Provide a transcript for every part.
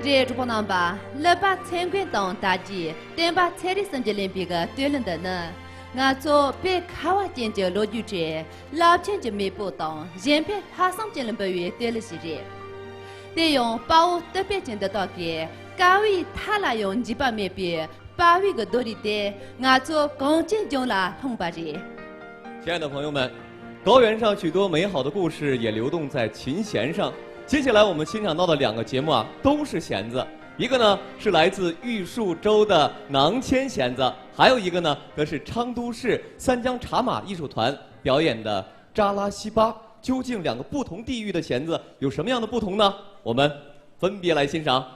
这主播能把老把参观当大姐，但把彩礼升级领别个对了的呢。我做被卡瓦见着罗局者，老千就没不当，人别爬上进了不月对了些人。得用把握特别见得到的，高位他来用200枚币，8位个多里的，我做刚进中了通把人。亲爱的朋友们，高原上许多美好的故事也流动在琴弦上。接下来我们欣赏到的2个节目都是弦子，一个呢是来自玉树州的囊谦弦子，还有一个呢则是昌都市三江茶马艺术团表演的扎拉西巴。究竟2个不同地域的弦子有什么样的不同呢？我们分别来欣赏。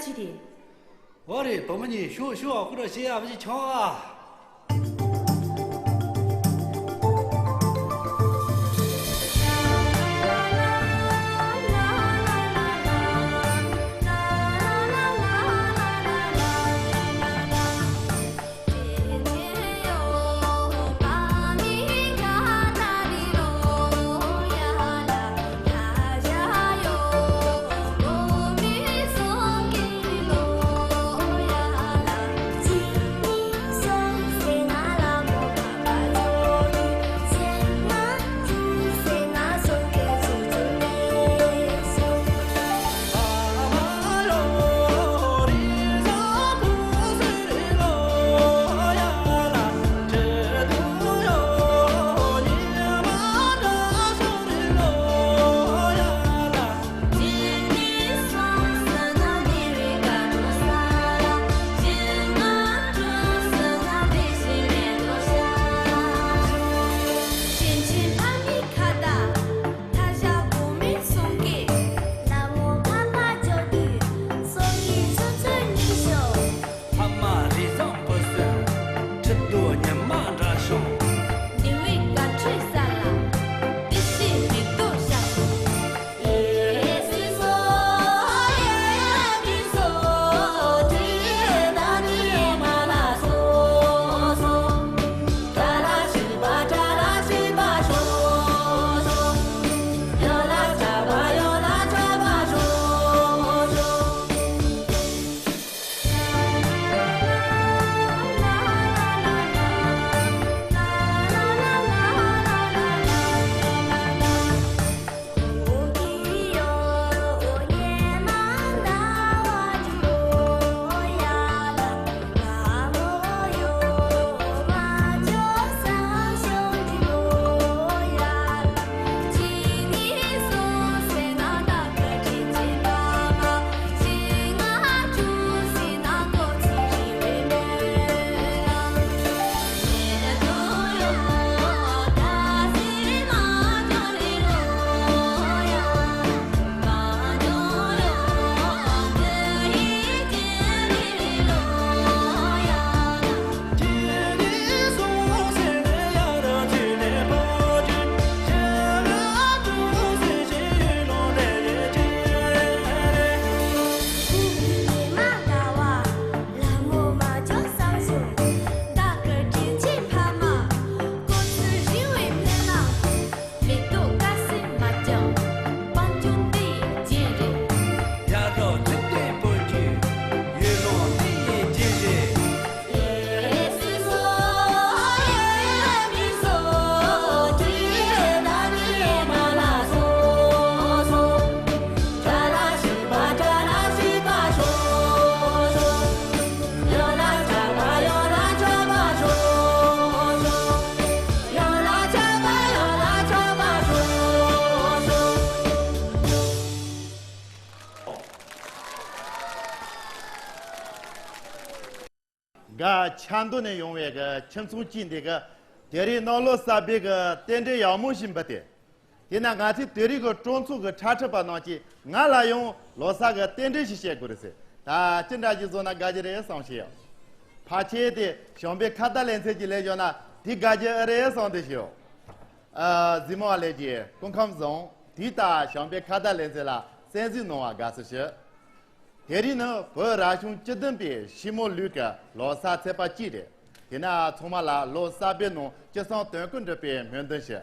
去的。我的多么你学或者写不是强啊。强度呢，用那个轻松进这个，对的脑路啥别个点着要么心不得，现在俺去对这个装出个叉车把那去，俺来用老啥个点着去写过的是，啊，经常就做那感觉的也上学，爬起的想别看到连车进来叫那，第感觉也上的学，怎么来着？公康中，第大想别看到连车啦，三岁弄啊，干是些。这里呢，不然从这等边西莫旅个老沙才把记的，现在从嘛啦老沙边弄，就上短棍这边没东西。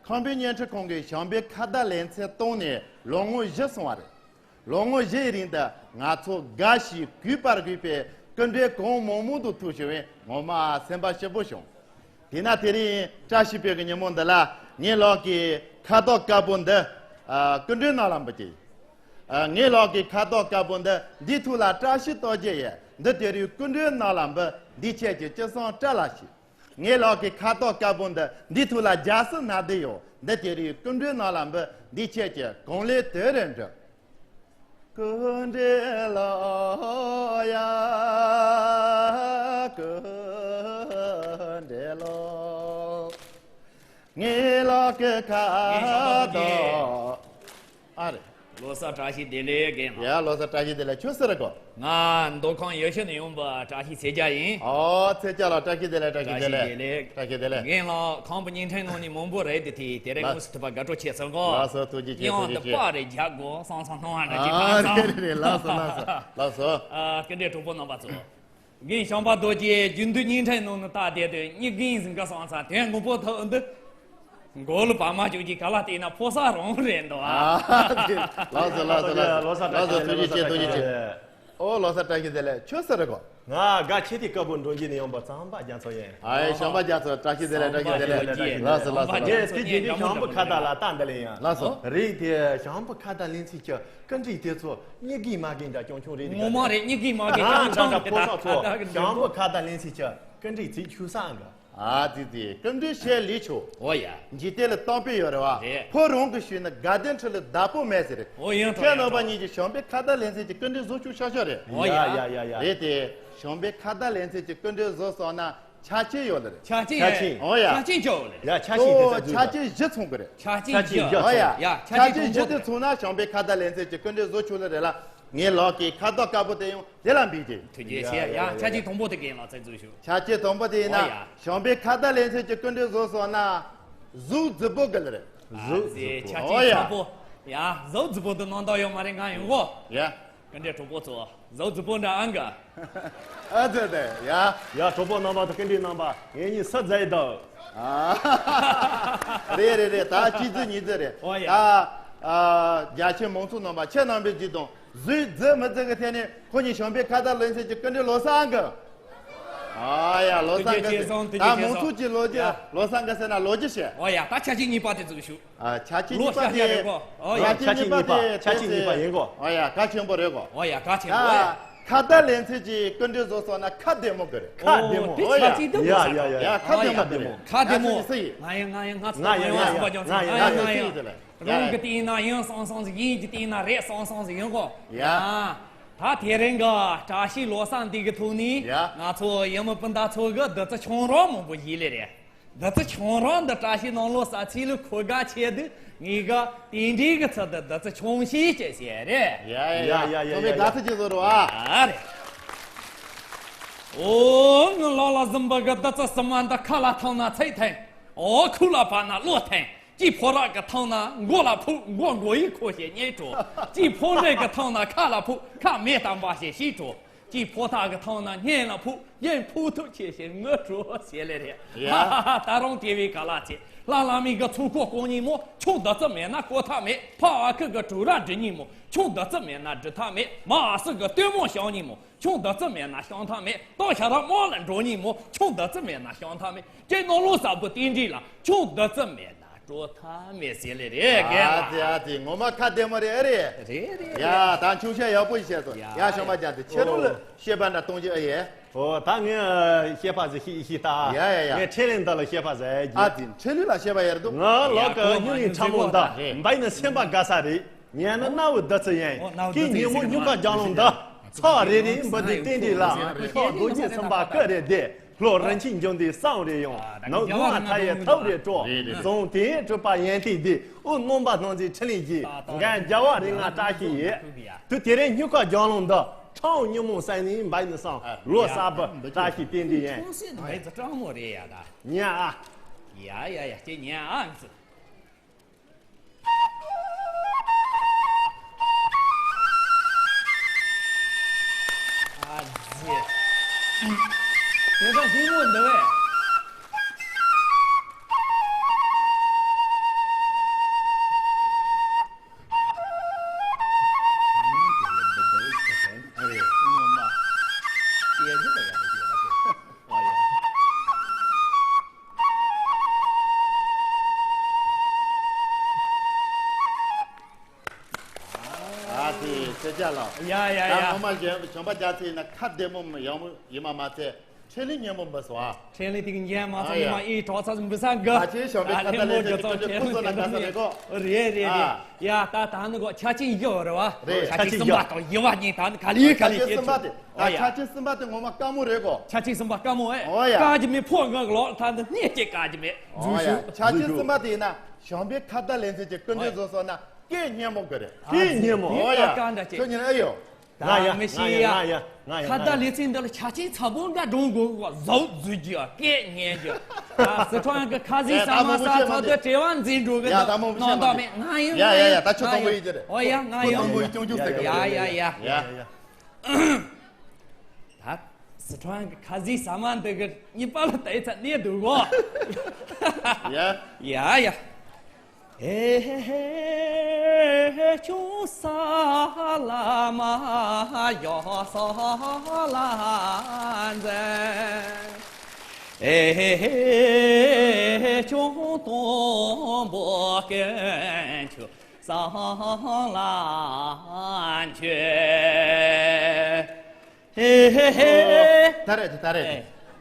康边年吃空的，想别看到连车东呢，让我热送的，让我热人的，俺从干西举把举边，跟着公某某都吐血完，我嘛先把血不凶。现在这里扎西边个你们的啦，你老给看到嘎本的，跟着哪啷不的？你老给看到嘎本的，地图啦扎西到这也，那这里跟着哪啷不？你切就上扎拉西。你老给看到嘎本的，地图啦假设哪的有，那这里跟着哪啷不？你切公来得人着。跟着老呀，跟着老，你老给看到，啊嘞。罗萨扎西得嘞给嘛。呀，老师扎起的了，就是那个。俺多看有些内容吧，扎西参加人。哦，参加了，扎起的了，扎起扎西的了得，嘞。扎起的了。俺了看不认真弄你蒙不来的题，得来公司他把各种切手老个。师多几样的把的结果，上弄完了基啊，本上。对，老师。跟着主播那么做。俺想把多些军队认真弄的大点的，你跟人家上山，天公婆头的。我了爸妈就去搞了点那菩萨容人的啊，老师，多几句。哦，老师扎起的了，就是那个。啊，俺前天各部中间的用把张把讲错耶。哎，想把讲错，扎起的了，扎起的了。老师。这最近的项目看到了，当的了呀。老师，人的项目看到临时叫跟着点做，你给嘛跟着讲穷人的。我妈的，你给嘛给俺讲这菩萨做，项目看到临时叫跟着最求三个。啊，对，跟着些里头。哦呀，你得了当兵要的哇对，破容个学那garden出来大步买着的。我应天哪吧，你就想别看到脸色就跟着做就小小的。哦呀。对的，想别看到脸色就跟着做上那掐劲要的了。掐劲，哦呀，掐劲叫了，呀，哦，掐劲一冲过来。掐劲叫哦呀，掐劲一劲的从那想别看到脸色就跟着做出来的了。你老给看到干部的用这样比的。推荐些呀，掐劲同步的给了再走秀。掐劲同步的呢，想别看到脸色就跟着做上那肉直播个了的。掐劲同步呀，肉直播都弄到要嘛的俺用过。呀。跟着主播做，肉直播那安个。啊，对呀。呀，主播那把都跟着那把，你实在的。啊，对，他记住你这里。哦呀。家亲蒙住那把，千万别激动。谁这么这个天呢？和你想别看到人生就跟着老三个。哎呀，老三个，他蒙住去老三个在那逻辑些。哦呀，他掐劲你把的走秀。啊，掐劲你把的，哦呀，掐劲你把赢过。哎呀，嘎清不得过。哦呀，嘎清过。看到人生就跟着做说那看得么个的。看得么。哦呀，看得么的。看得么。俺弄个电脑用上是一的电脑热上是用过呀，他贴人个扎西罗上的个图呢，俺错要么本大错个得这穷人么不一了的，得这穷人的扎西弄罗上去了苦干切的，你个电这个车的得这穷西这些的，呀，我们干脆就做了啊。哦，我老这么个得这什么的卡拉头那菜台，哦，苦了把那落台。既破那个汤呢，我那铺我一颗些捏住；既破那个汤呢，看了铺看没当把些洗住；既破那个汤呢，捏了铺人铺头切些我住些来的。哈哈哈！大龙地位嘎拉切，拉米个出国过年么？穷得这面那过他没，怕个主人之你么？穷得这面那知他没，马是个对梦小你么？穷得这面那想他没，到下他马人着你么？穷得这面那想他没，这农路上不顶着了，穷得这面。说他没写来的，对，我们看得么的呀，但秋天要不写作，呀，什么讲的，切入了写班的东西而已。哦，当年写法是一大，呀，切领到了写法在。啊，对，切入了写法也都。我老个有人唱梦的，没能先把干啥的，你那哪会得这样？给你我有个讲弄的，操的的不得顶的了，靠估计是把个人的。老人亲中的上的用，能管他也偷的做，从地就把眼底的，我弄把东西吃里去，俺家娃的俺扎起，都点了你个讲弄的，唱你们3年买的上，罗沙不扎起点的眼。孩子这么的呀的，你啊，呀，这年案子。啊姐。别看新闻的喂。呀！我们想把家庭那看得么要么一妈妈在。城里年么不说啊？城里这个年嘛，这嘛一找他没三个。我就找城里那个。对呀，他那个掐劲要的哇，掐劲什么到1万年，他看里。掐劲什么的？掐劲什么的？我们干么那个？掐劲什么干么哎？干就没破个老，他的年纪干就没。掐劲什么的呢？想别看到脸色就跟着说呢，给年么个的，给年么，哦呀，干的说你哎呦，没戏呀，他的里真的了，恰恰差不多中国我绕住脚，给年脚，四川个卡西萨马萨草的这碗珍珠个，弄到没？呀，他吃东北的，哦呀，东北就这个，呀，他四川个卡西萨马这个，你把它带在你头过，呀。哎，就萨拉玛要萨拉赞，哎，就东不跟就萨拉去，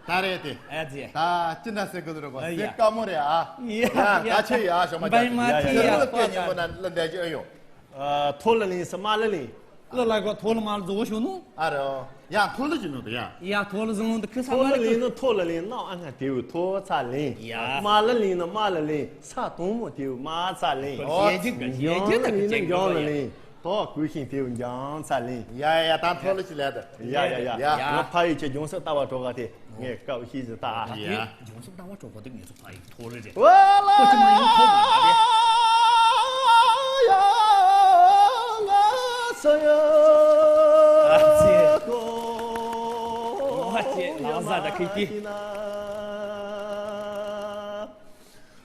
打来的，哎姐，他真的是个这个，这搞么的啊？打去呀，什么的？白马蹄呀，给你们那来就哎呦，拖了哩是马了哩？那个拖了嘛，做什么？啊喽，呀，拖了就弄的呀。呀，拖了什么的？可啥拖了哩呢？拖了哩，那俺看丢拖啥哩？马了哩呢？马了哩，啥动物丢马啥哩？眼睛的个眼睛。多贵姓丢洋啥哩？呀，当拖了起来的。呀，我怕一些用手打我做个的，俺高兴是打。用手打我做个的，你说怕拖了的。我来呀，我是老啥的可以。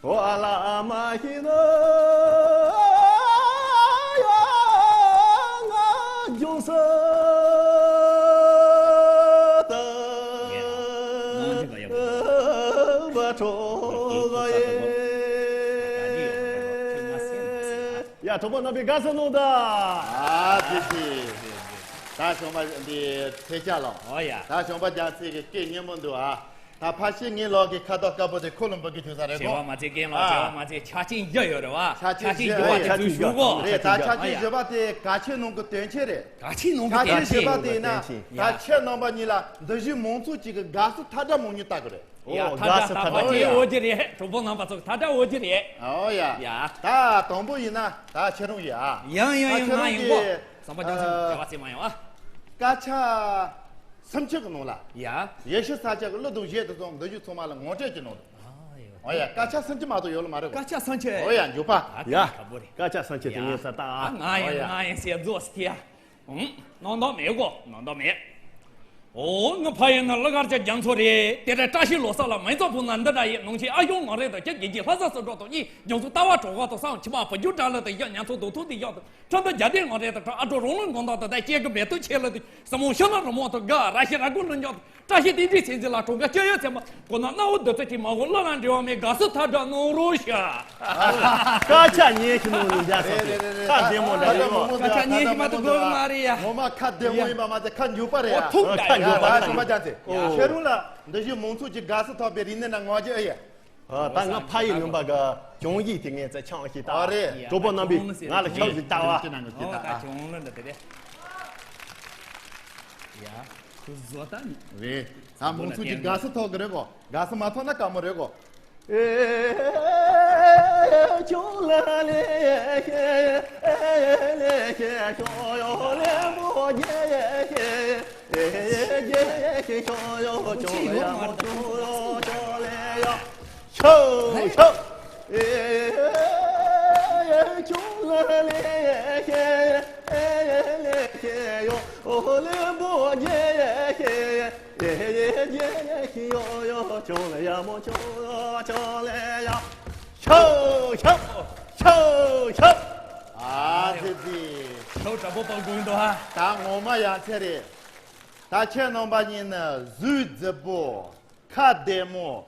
我拉马希诺。用手的，我做个耶，呀，中国那边干什么的？啊，对，大兄弟的退下了。哦呀，大兄弟讲这个给你们的啊。他怕些年老给看到胳膊的可能不给丢啥来讲。这嘛这给了，这嘛这掐紧一样的哇，掐紧一把的最舒服。对，他掐紧一把的，赶紧弄个短切的。赶紧弄个短切一把的呢，他切弄把你了，都是蒙住这个嘎斯他这蒙你打过来。呀，他把这我这里，中不能把走，他这我这里。哦呀，他东北人呢，他切东西啊。样，什么讲这话怎么样啊？嘎切。3-7个弄了，也是3-7个，那东西都从都就从嘛了，我这就弄的。哎呀，刚才3-7码都有了嘛的。刚才3-7。哎呀，牛吧？呀，刚才3-7等于是大啊。俺先做事体啊。弄到没过，弄到没。哦，我怕人那个这讲错的，在这扎西罗萨了，没做不难的这弄起，哎呦，我来的这年纪还是说到你，要是打我中国都上起码不就占了的，要年头都的要的，真的家庭我来的这按照容人讲到的，在这个边都切了的，什么想到什么都个，那些人工人家这些地现在了，中国这样怎么，我那我的这起码我老人这方面，告诉他这弄入下。刚才你去弄人家说的，看节目的，刚才你嘛都过哪里呀？我嘛看节目嘛嘛在看牛排的呀。我痛看牛排什么讲的？切入了，那些蒙出去告诉他别人那我就哎呀。但我怕有那个综艺的人在抢戏打，主播那边俺来抢戏打啊。打穷了的对不对？呀。做的呢？喂，咱蒙出去告诉他个那个，告诉嘛他那干么那个？就来嘞，就要来我耶，就要就来呀，抽，就来嘞，哟，来我耶。哟，就来呀，么就来呀，抽，啊，对对，抽这不包工的哈？当我们养起的，大千能把你呢日直播、看节目、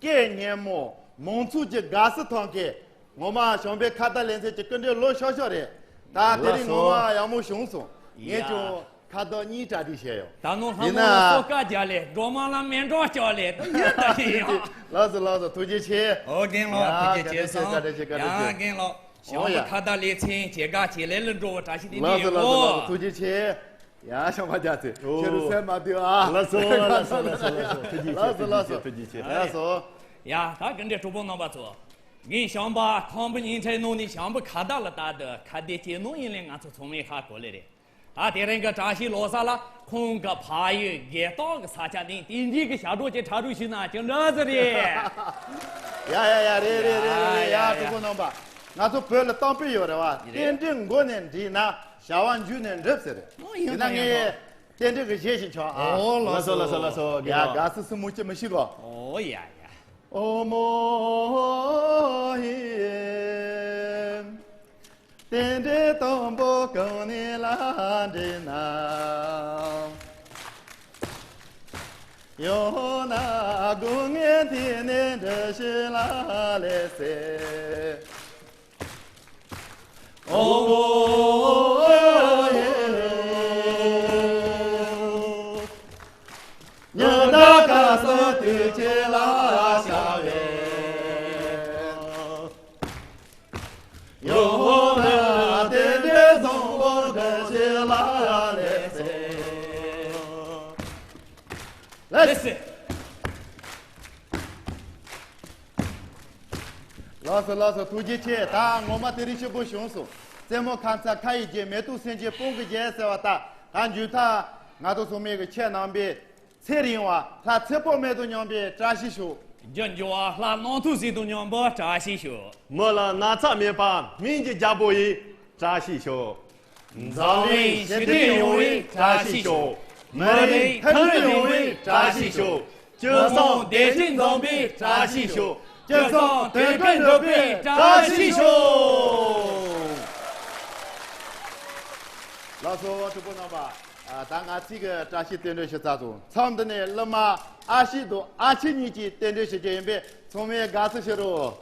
概念目、蒙出去嘎斯堂给，我们上边看到人家就跟着老小小的，大这里我们要么凶手，也就。看到你这的些哟，当农行我做家嘞，罗马拉面庄家嘞，都也得行。老子突击去。我跟了，突击去上，呀跟了。小子看到里亲，这个起来了之后，这些的老子突击去，呀小马家子，就是三毛丢啊。老子，突击去。呀说，呀他跟着主播那么做。俺想把康不人才弄的想不卡到了大的，看得见弄一来俺就从没哈过来的。啊，别人个扎西罗萨了，空个爬友，也当个啥家庭，顶几个下桌就插出去呢，就那子的。呀，对呀，这个弄吧，俺就背了当兵有的哇，真正5年的那下完9年热死的，那个真正个学习强啊。哦，老说，呀，俺是什么这么些个？哦呀。哦莫耶，真正东北跟你来的那。有那公园天天这是哪来噻？哦耶，牛大嘎说对起拉下来，有那天天中国这是哪来噻？来是，老师，突击切，但我们这里是不凶手。咱们看这看一节，每度3节半个节是吧？他，俺就他，俺都从每个钱囊边，菜林哇，他吃饱买都娘边扎西手。人家啊，那南土谁都娘把扎西手。没了那咱面把民间家不一扎西手，咱们现在用为扎西手。没人很认为扎西手，就上电信装备扎西手，就上对跟装备扎西手。老师，我这不能吧？啊，但俺这个扎西电队是咋做？唱的呢，那么27年级电队是这样呗，从没干这些喽。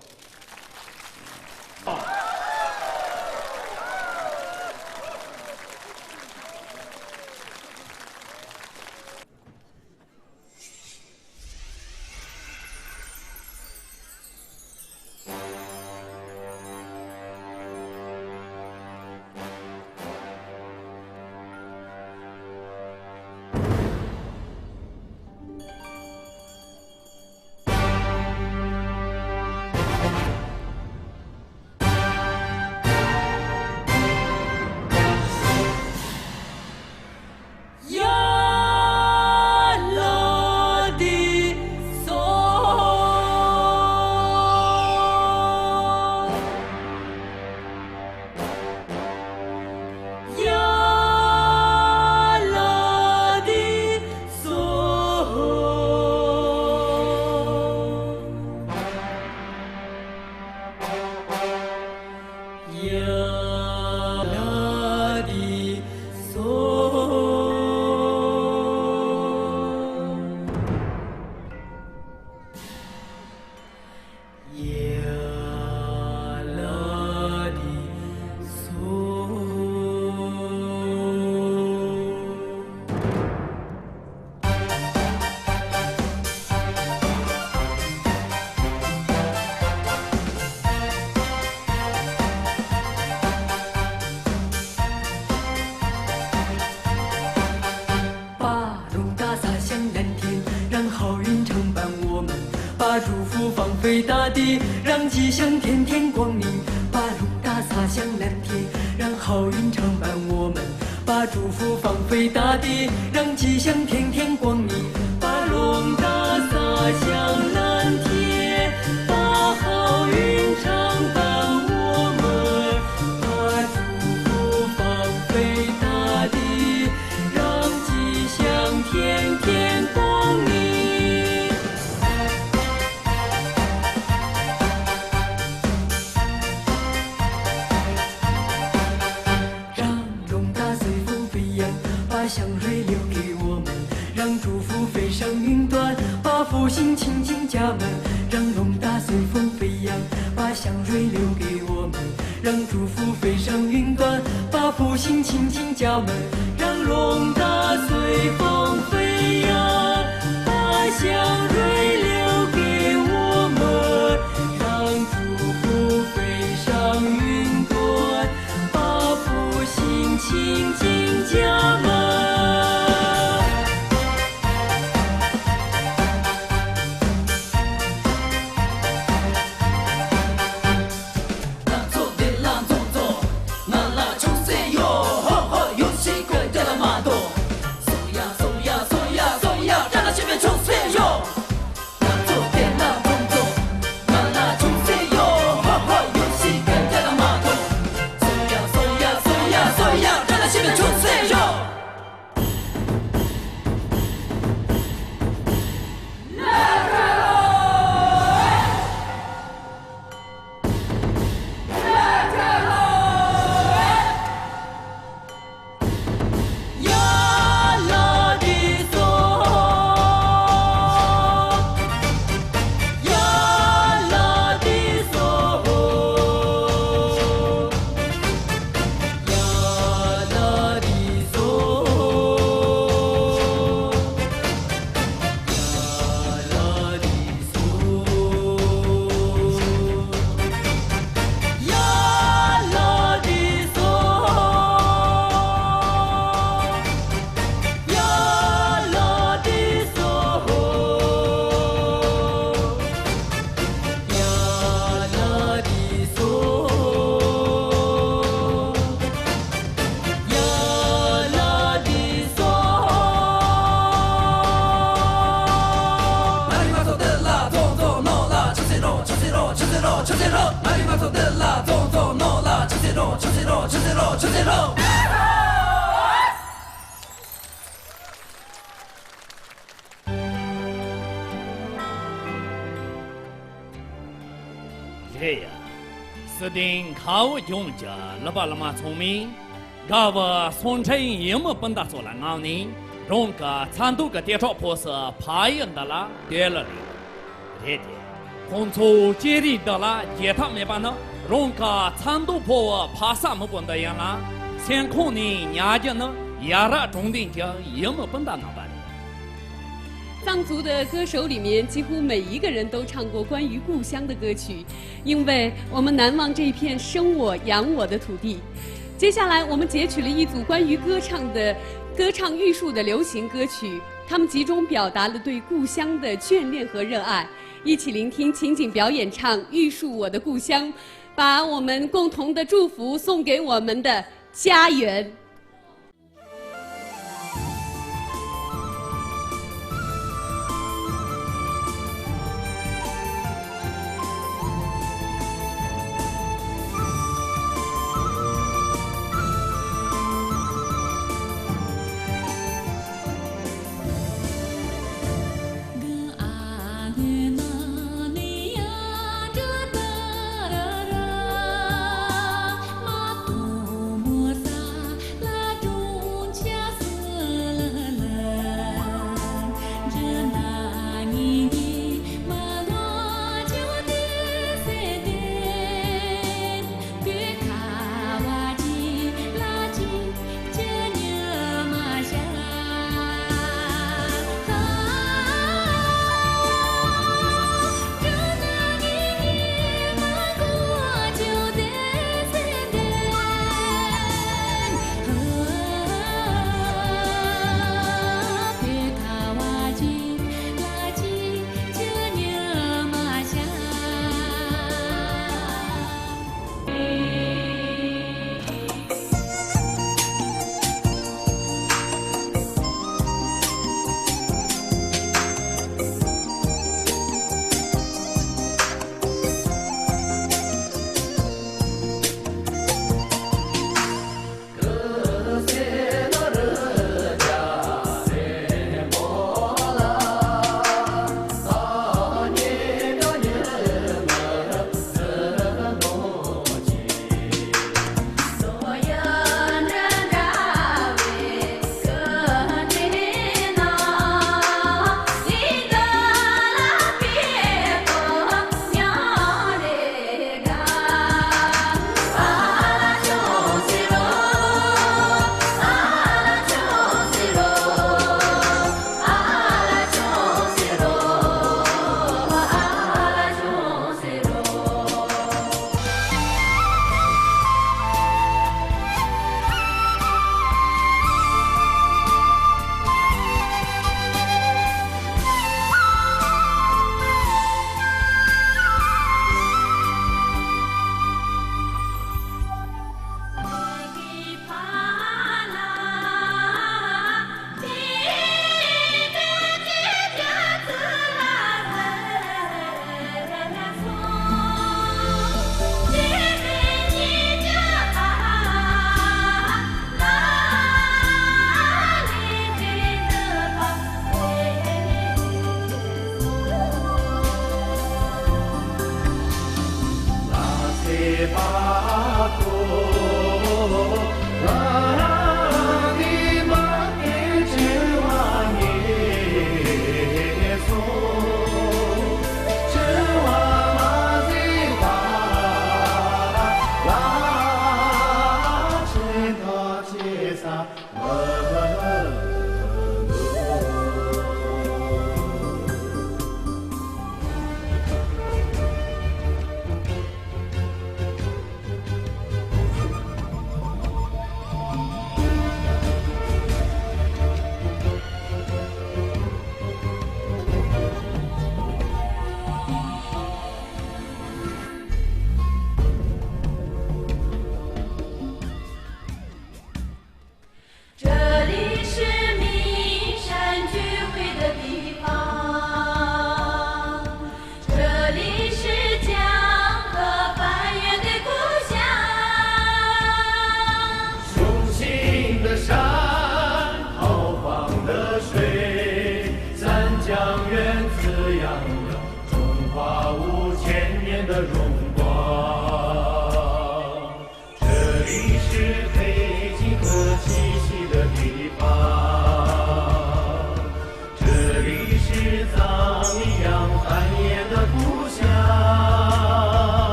飞大地，让吉祥天天光明；把龙大洒向蓝天，让好运常伴我们；把祝福放飞大地，让吉祥天天光明；把龙大洒向蓝天，把好运常伴我们；把祝福放飞大地，让吉祥天天光明。祥瑞留给我们，让祝福飞上云端，把福星亲进家门，让龙大随风飞扬，把祥瑞留给我们，让祝福飞上云端，把福星亲进家门，让龙大随风飞扬，把祥瑞留给我们，让祝福飞上云端，把福星亲进家门。指定靠用着了吧了嘛聪明，我从城也没本大做了熬你，容个参度个电照破色怕应的啦，对了哩，对的，红粗接力的啦，也他没办呢，容个参度破怕啥么本的样啦，先空你伢家呢，也让中定家也没本大能办。藏族的歌手里面，几乎每一个人都唱过关于故乡的歌曲，因为我们难忘这片生我养我的土地。接下来，我们截取了一组关于歌唱玉树的流行歌曲，他们集中表达了对故乡的眷恋和热爱。一起聆听情景表演唱《玉树我的故乡》，把我们共同的祝福送给我们的家园。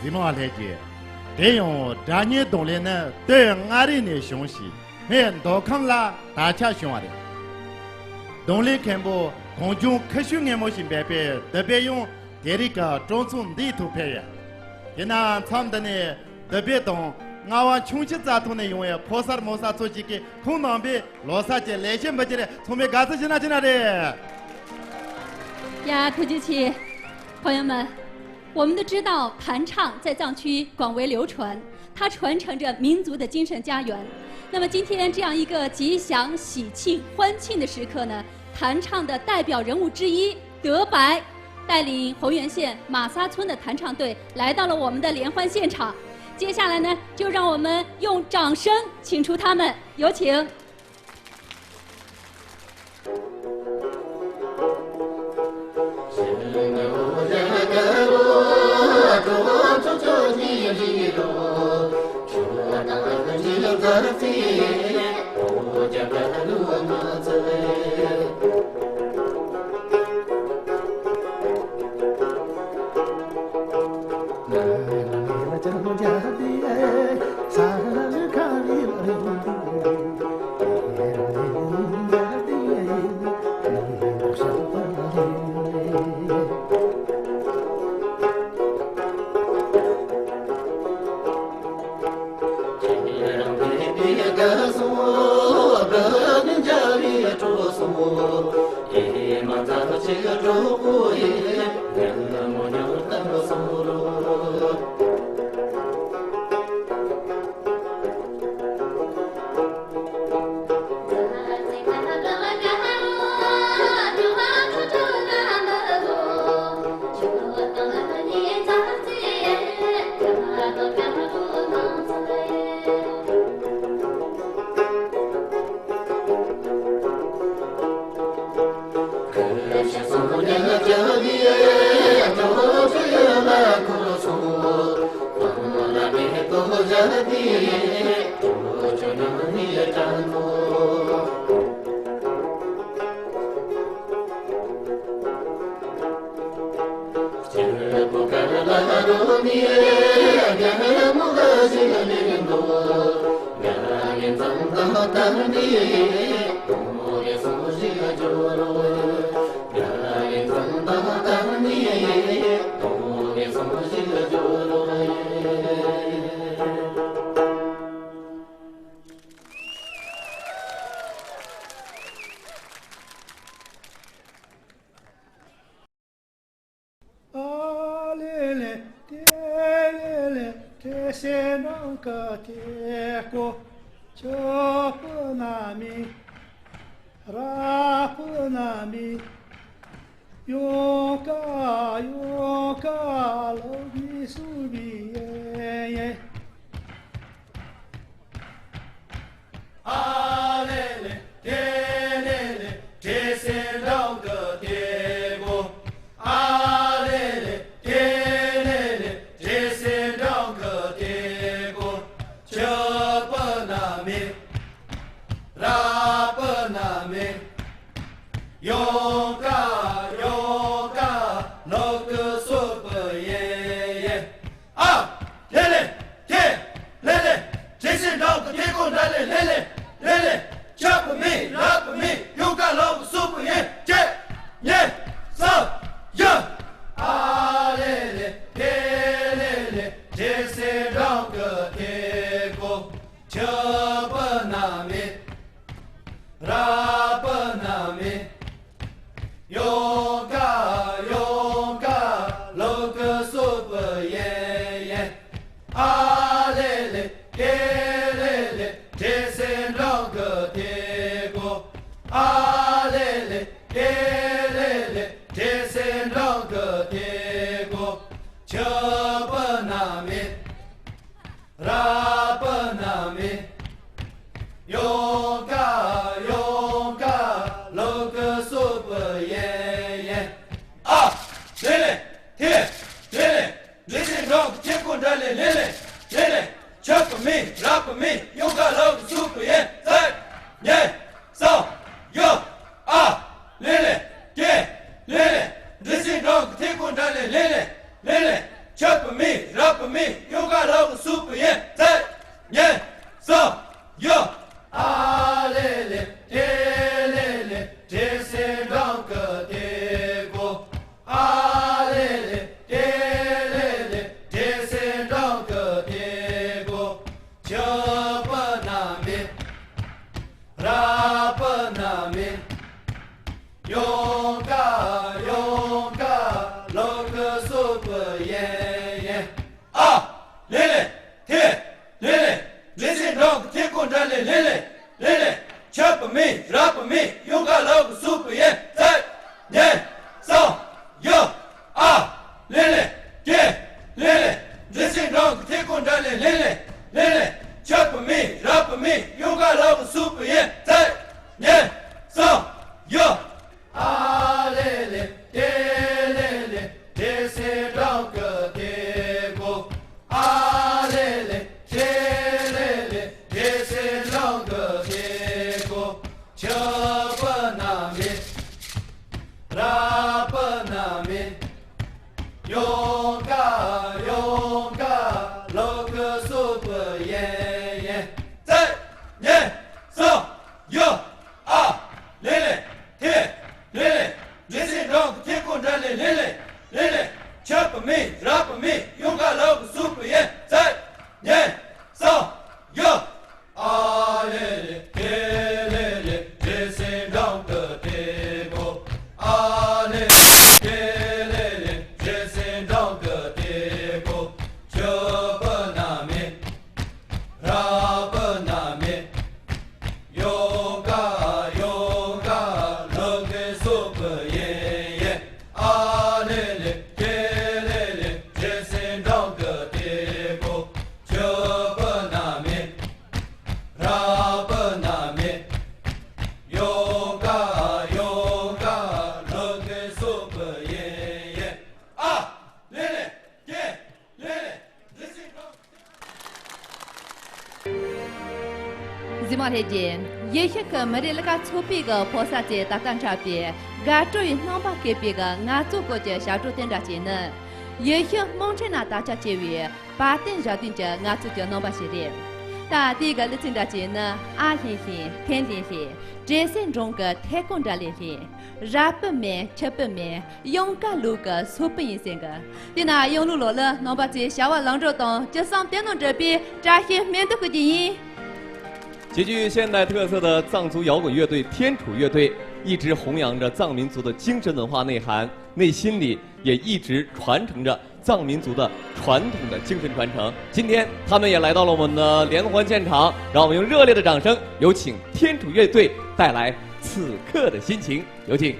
地方来接，这样这年冬天呢，对俺的呢休息，俺都看了大家兄弟。冬天看不空中科学眼模型白白，特别用这里个种种地图拍呀。现在他们的呢特别懂，俺往穷起咋通的用呀，菩萨摩萨做几个空囊比罗萨节来些不节的，从没干子去哪去哪的。呀，土鸡七，朋友们，我们都知道弹唱在藏区广为流传，它传承着民族的精神家园。那么今天这样一个吉祥、喜庆、欢庆的时刻呢，弹唱的代表人物之一德白，带领红原县马萨村的弹唱队来到了我们的联欢现场。接下来呢，就让我们用掌声请出他们，有请。Listen, dog, take on, darling, lele, lele, chop me, rap rap me， 勇敢老个 super 耶，在年上有啊嘞嘞，嘞嘞嘞，这是两个的歌，啊嘞嘞，嘞嘞嘞，这是两个的歌，就不难免，rap 难免，勇敢勇敢，老个 super 耶。啊，嘞嘞，天，嘞嘞，这些两个天空站嘞，嘞嘞，嘞嘞，全不美，rap不美，勇敢老个 super 耶，在年上有啊，嘞嘞，天，嘞嘞，这些两个天空站嘞，嘞嘞，嘞嘞，全不美，rap不美，勇敢老个 super 耶，在年上有啊，嘞嘞，天，嘞嘞，这些两个天空。啊嘞嘞，天嘞嘞，这是两个的歌，就不难免，rap 难免，勇敢勇敢，老个 super 耶耶，在年上有啊嘞嘞，天嘞嘞，这是两个天空站嘞嘞嘞嘞嘞。全不美，rap不美，勇敢老个 super 耶，在年上有啊嘞嘞，嘞嘞嘞，这是两个的歌，啊嘞嘞，嘞嘞，这是两个的歌，就不难免，rap 不难免，勇敢勇敢，老个 super 耶耶，啊嘞嘞。Zimahedin, Yeshaka Marilaka Tupiga, Posate, Tatanchapi, Gatui, Nomba Kepiga, Natu Goja, Shadow Tendachina, Yesha Montana Tachachevi, Patin Jadinja, Natu Nomba Shiri. Ta Diga Litindachina, Ahihi, Tendihi, Jason Jonga, Tekondalihi, Rapame, Chapame, Yonka Luka, Super Singer. Dina Yonula, Nobati, Shawa Longroton, just something on the be, Jahi, Mendokuji. 极具现代特色的藏族摇滚乐队天楚乐队，一直弘扬着藏民族的精神文化内涵，内心里也一直传承着藏民族的传统的精神传承。今天他们也来到了我们的联欢现场，让我们用热烈的掌声，有请天楚乐队带来此刻的心情，有请。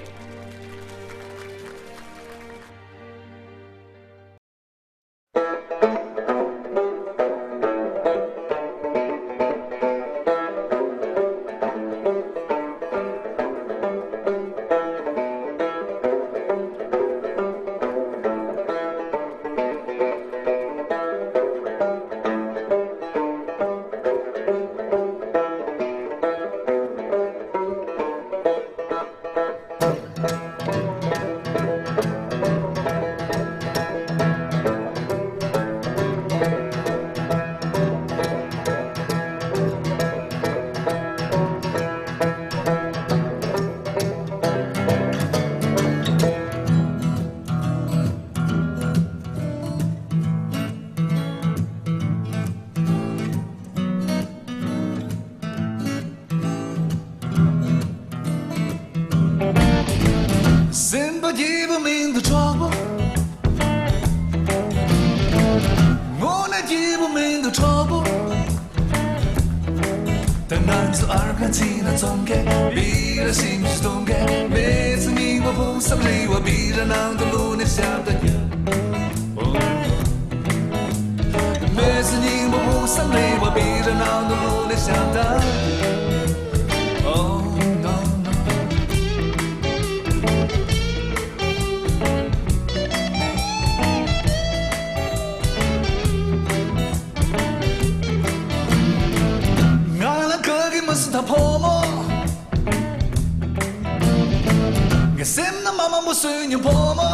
Sem na mama mo sunyo po mo.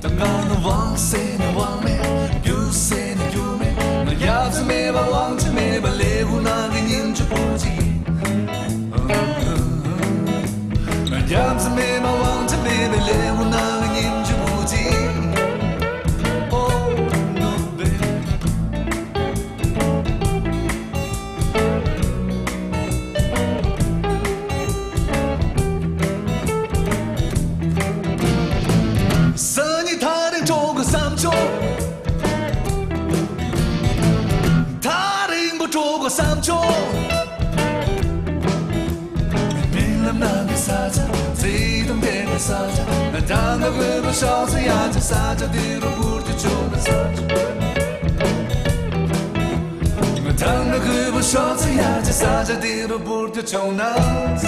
Tangano 忘谁呢忘了，有谁呢有没？那要是没把忘记没把猎户那个人就不记。要是没把忘记没把猎户那个人就不记。Oh no baby。生意他的中国三球，他的不中国三球。明了那个啥子，最懂得的啥子，那当个会不少子呀，这啥子的都不得就那啥子。那当个会不少子呀，这啥子的都不得就那啥。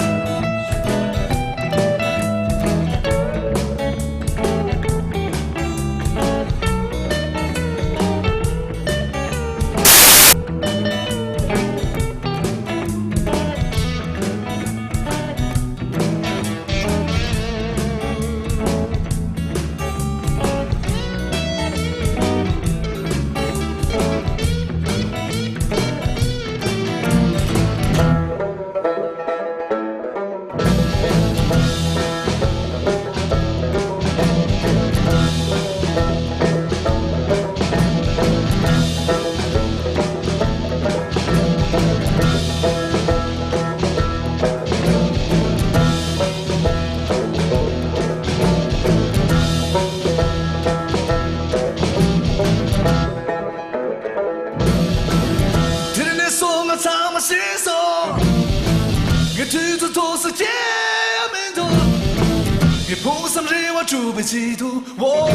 储备企图，我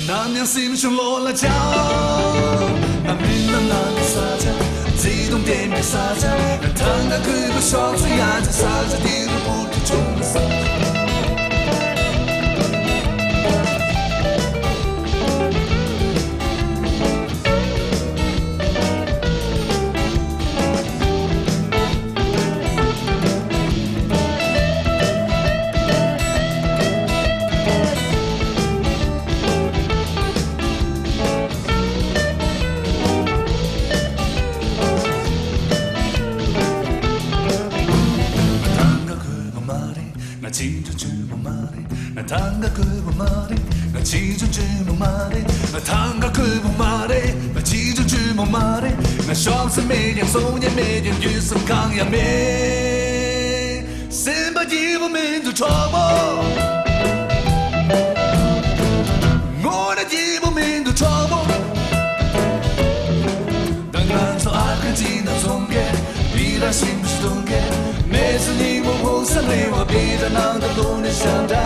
那年心上落了脚，那明了那个啥子，自动点点啥子，那当个可不少子呀，这啥子地都不得中了啥。Tanga kubu mare, na chiju jumu mare, na tanga kubu mare, na chiju jumu mare, na chance medium sonia medium yusum kang ya me, simba jibu mindu trouble, ngona jibu mindu trouble, dangan so Argentina zonge, vida simba stonge, mezi ni mo hosa ne wa vida nanda lone shanda.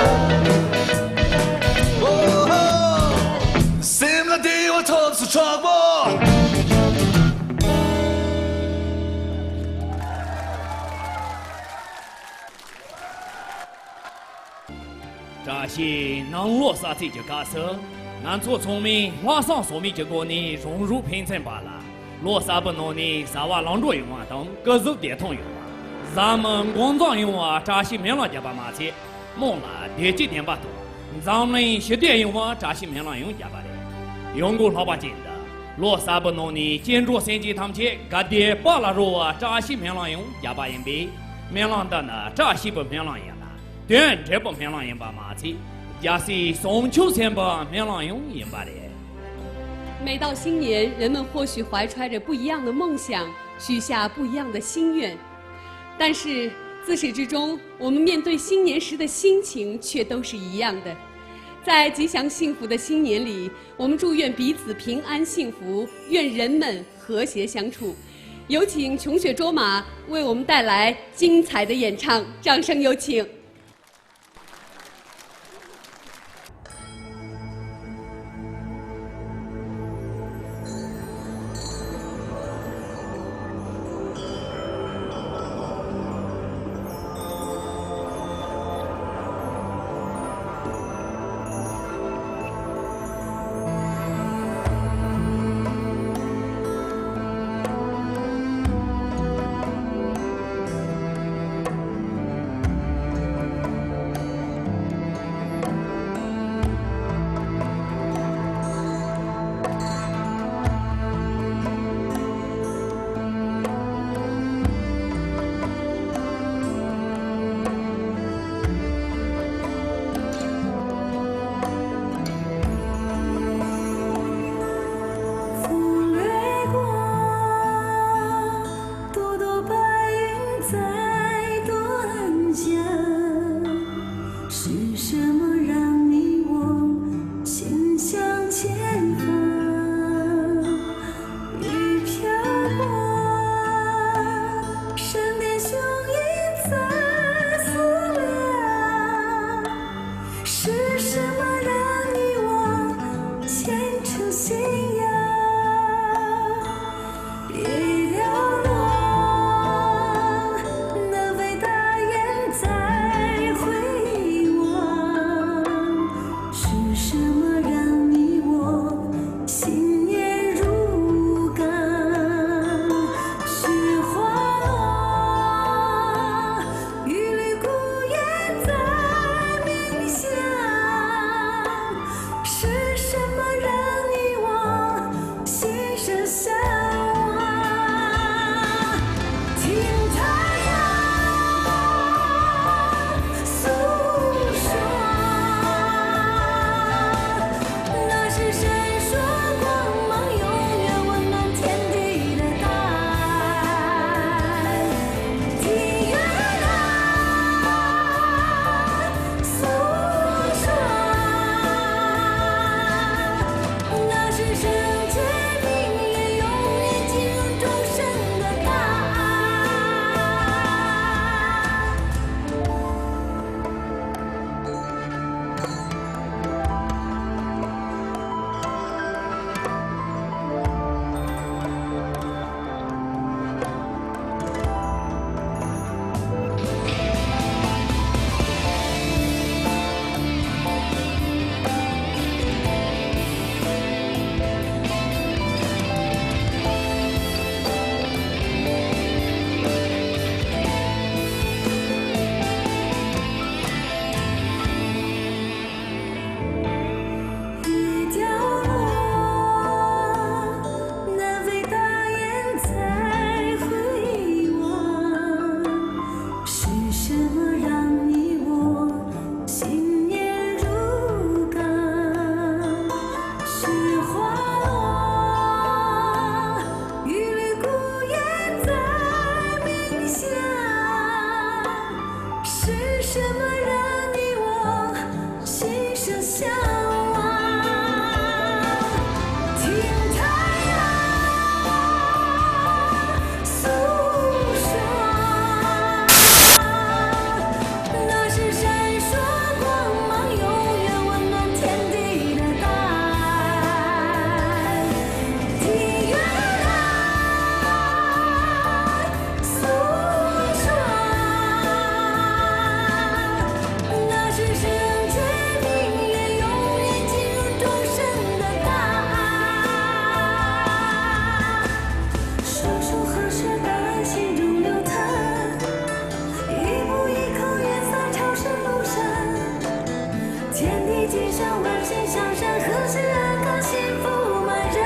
这些能落下这些角色，俺做聪明，马上说明结果呢，融入平层罢了。落下不弄呢，啥话狼着用啊等，各自电筒用啊。咱们工作用啊，这些面了就把马车，忙了得几点把多。咱们些电用啊，这些面了用加把的，用过老把劲的。落下不弄呢，建筑设计他们去，各地巴拉肉啊，这些面了用加把人比，面了的呢，这些不面了用。对，这不面浪人把马车，也是送秋千把面浪用人把的。每到新年，人们或许怀揣着不一样的梦想，许下不一样的心愿，但是自始至终，我们面对新年时的心情却都是一样的。在吉祥幸福的新年里，我们祝愿彼此平安幸福，愿人们和谐相处。有请琼雪卓玛为我们带来精彩的演唱，掌声有请。是花落，玉绿孤雁在鸣响，是什么让你我心生向往？听太阳诉说，那是闪烁光芒，永远温暖天地的大爱。听月亮诉说，那是圣洁明月，永远进入众生的大爱。双手合十，大爱心中流淌，一步一口月色朝圣路上，天地间上万心向善，和谐安康，幸福满人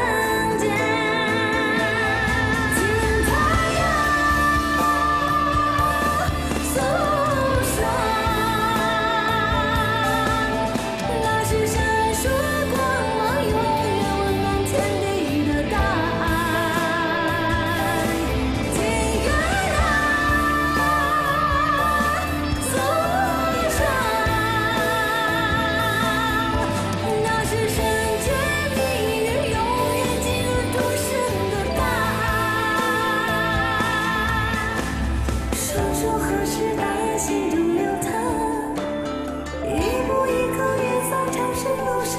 间。听太阳诉说，那是闪烁光芒，永远温暖天地的大爱。听月亮诉说，那是圣洁明月，永远进入众生的大爱。双手合十，大爱心中流淌，一步一口月色朝圣路上，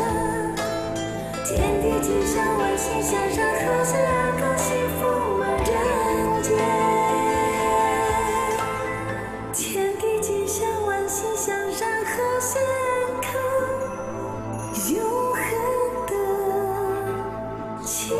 天地吉祥，万心向上，和谐安康，幸福满人间。天地吉祥，万心向上，和谐安康，永恒的祈愿。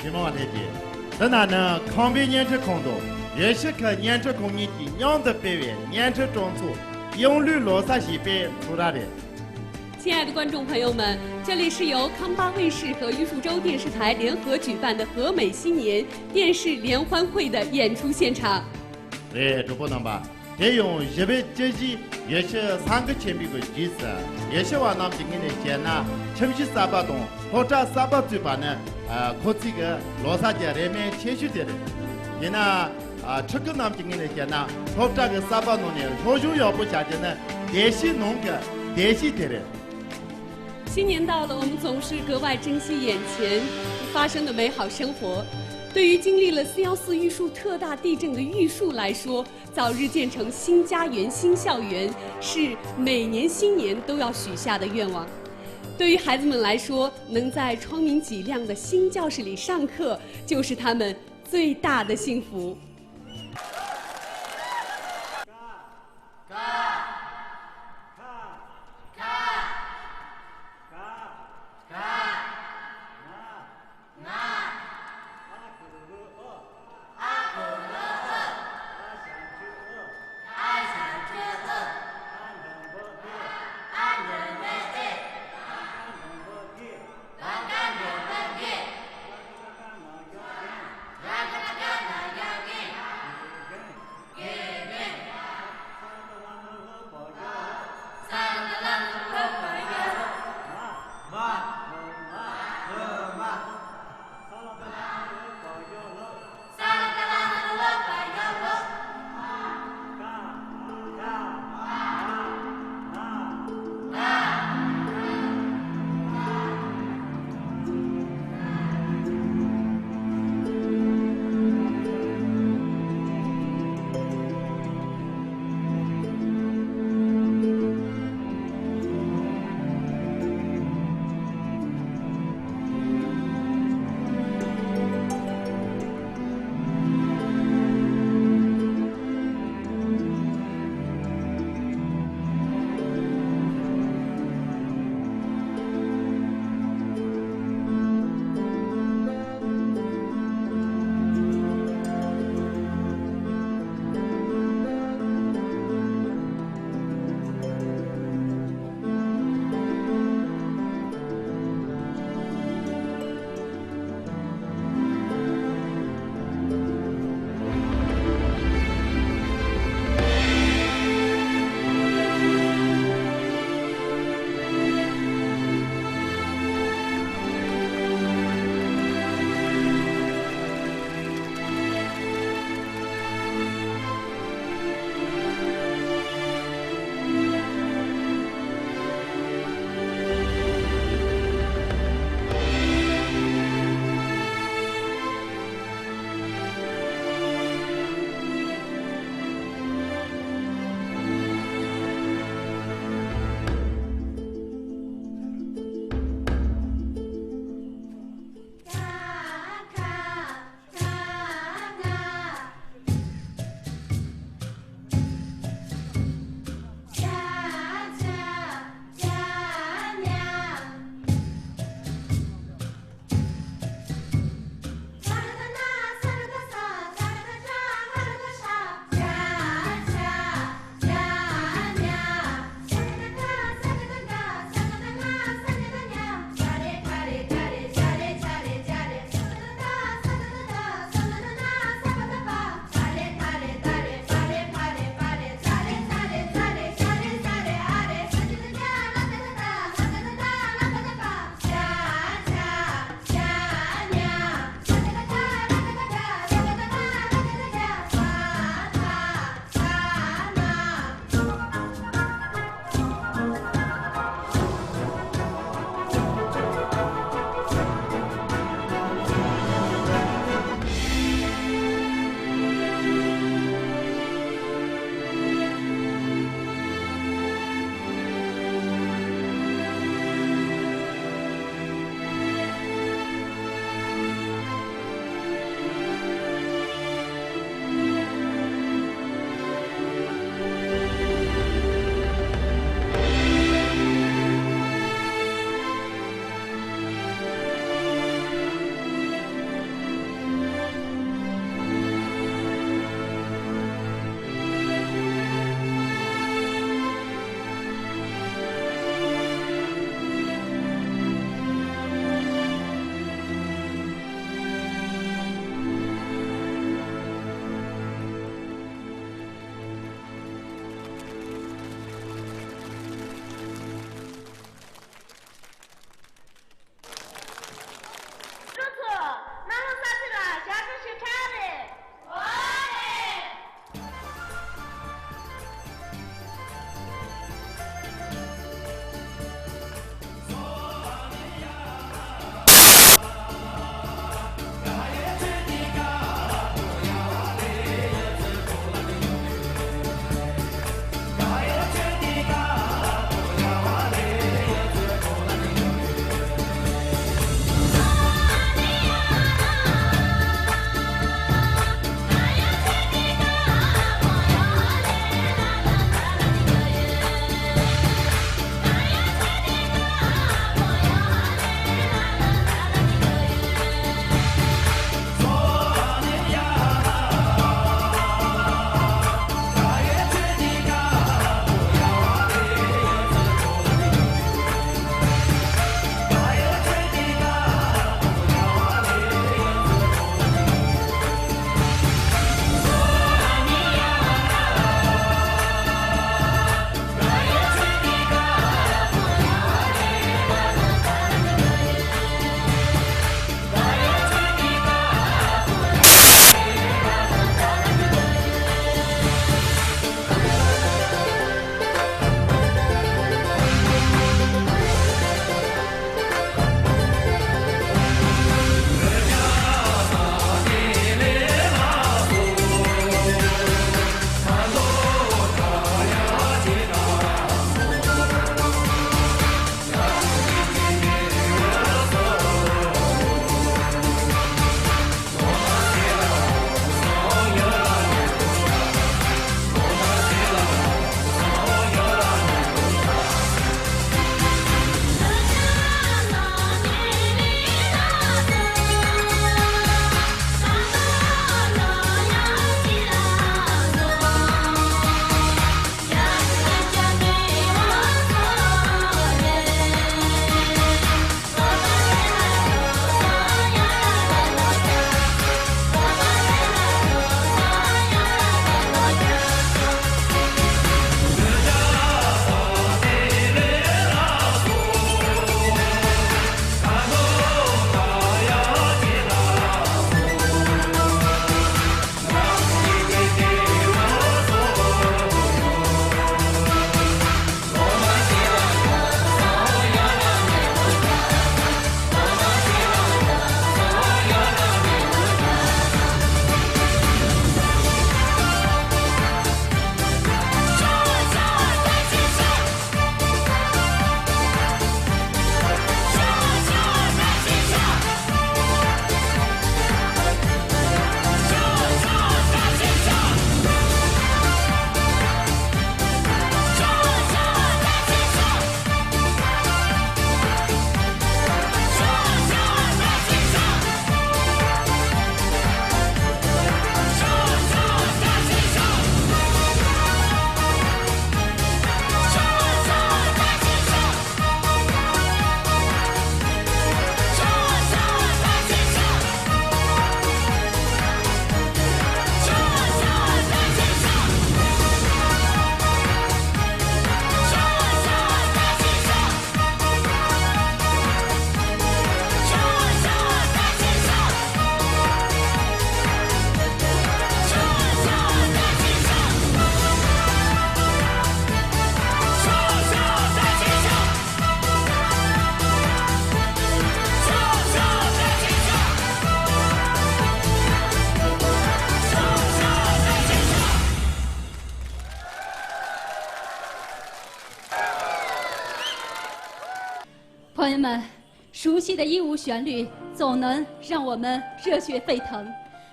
你们往这边，在哪呢？康北年车空洞，也是可年车空年的娘的北边，年车中处，用绿罗萨西北出来的。亲爱的观众朋友们，这里是由康巴卫视和玉树州电视台联合举办的和美新年电视联欢会的演出现场。对，这不能吧？得用170，也是3个铅笔的机子，也是往咱们今天的见呐，前面3把东，或者3把嘴巴呢，靠这个罗萨家人民谦虚的人，你呢这个咱们今天的见呐，靠这个3把东呢，老就要不下去呢，联系农个联系的人。新年到了，我们总是格外珍惜眼前发生的美好生活。对于经历了414玉树特大地震的玉树来说，早日建成新家园、新校园，是每年新年都要许下的愿望。对于孩子们来说，能在窗明几亮的新教室里上课，就是他们最大的幸福。悉的义务旋律总能让我们热血沸腾。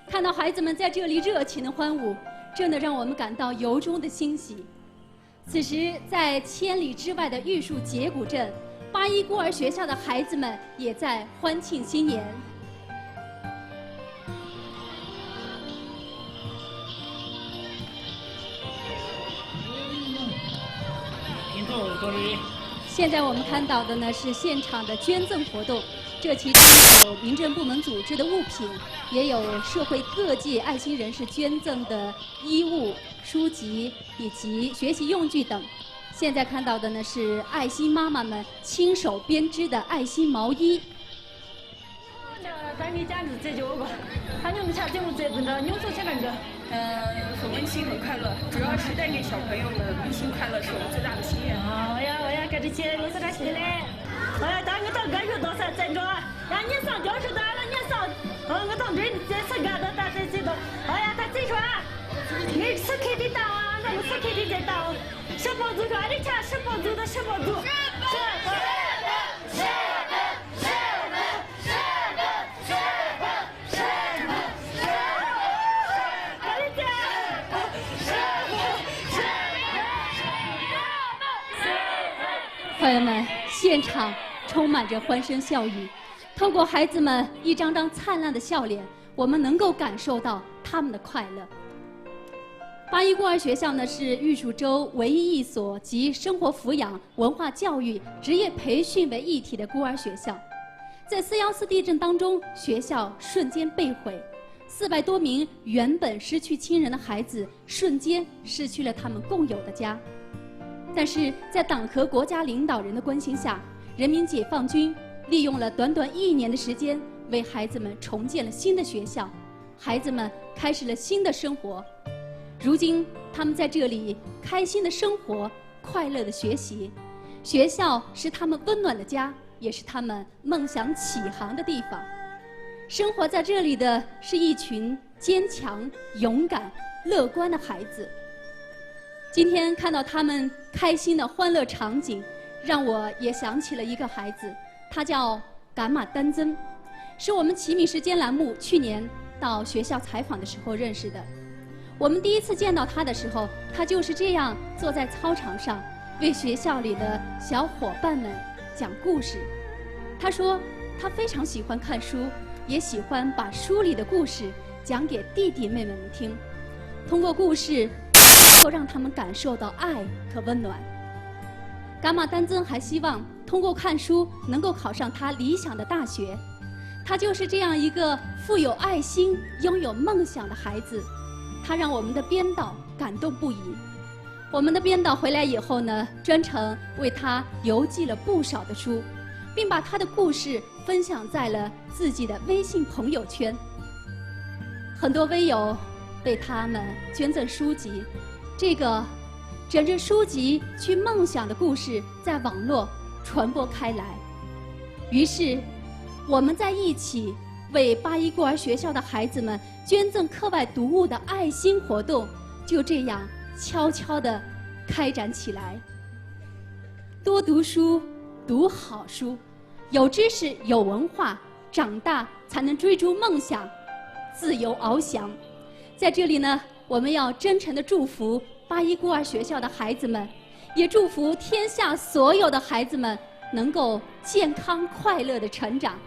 看到孩子们在这里热情的欢舞，真的让我们感到由衷的欣喜。此时，在千里之外的玉树节骨镇，81孤儿学校的孩子们也在欢庆新年。现在我们看到的呢是现场的捐赠活动，这其中有民政部门组织的物品，也有社会各界爱心人士捐赠的衣物、书籍以及学习用具等。现在看到的呢是爱心妈妈们亲手编织的爱心毛衣。带你家里这就吧，俺们下节目这本的，你做这个的。很温馨很快乐，主要是带给小朋友们温馨快乐是我们最大的心愿。我要跟着去，我是他心嘞。当你到歌手到啥站着，让你上教室的，让你上，我当队这是干的，但是这个，他这说，你是开的当啊，咱们是开的在当，社保组说的钱，社保组的社保组，朋友们，现场充满着欢声笑语，透过孩子们一张张灿烂的笑脸，我们能够感受到他们的快乐。81孤儿学校呢是玉树州唯一一所集生活抚养、文化教育、职业培训为一体的孤儿学校。在414地震当中，学校瞬间被毁，400多名原本失去亲人的孩子瞬间失去了他们共有的家。但是在党和国家领导人的关心下，人民解放军利用了短短1年的时间，为孩子们重建了新的学校，孩子们开始了新的生活。如今，他们在这里开心的生活，快乐的学习。学校是他们温暖的家，也是他们梦想起航的地方。生活在这里的是一群坚强、勇敢、乐观的孩子。今天看到他们开心的欢乐场景，让我也想起了一个孩子，他叫噶玛丹增，是我们奇米时间栏目去年到学校采访的时候认识的。我们第一次见到他的时候，他就是这样坐在操场上，为学校里的小伙伴们讲故事。他说他非常喜欢看书，也喜欢把书里的故事讲给弟弟妹妹们听，通过故事能够让他们感受到爱和温暖。噶玛丹增还希望通过看书能够考上他理想的大学。他就是这样一个富有爱心、拥有梦想的孩子，他让我们的编导感动不已。我们的编导回来以后呢，专程为他邮寄了不少的书，并把他的故事分享在了自己的微信朋友圈。很多微友为他们捐赠书籍，这个枕着书籍去梦想的故事在网络传播开来。于是我们在一起为81孤儿学校的孩子们捐赠课外读物的爱心活动就这样悄悄地开展起来。多读书，读好书，有知识有文化，长大才能追逐梦想，自由翱翔。在这里呢，我们要真诚地祝福81孤儿学校的孩子们，也祝福天下所有的孩子们能够健康快乐地成长。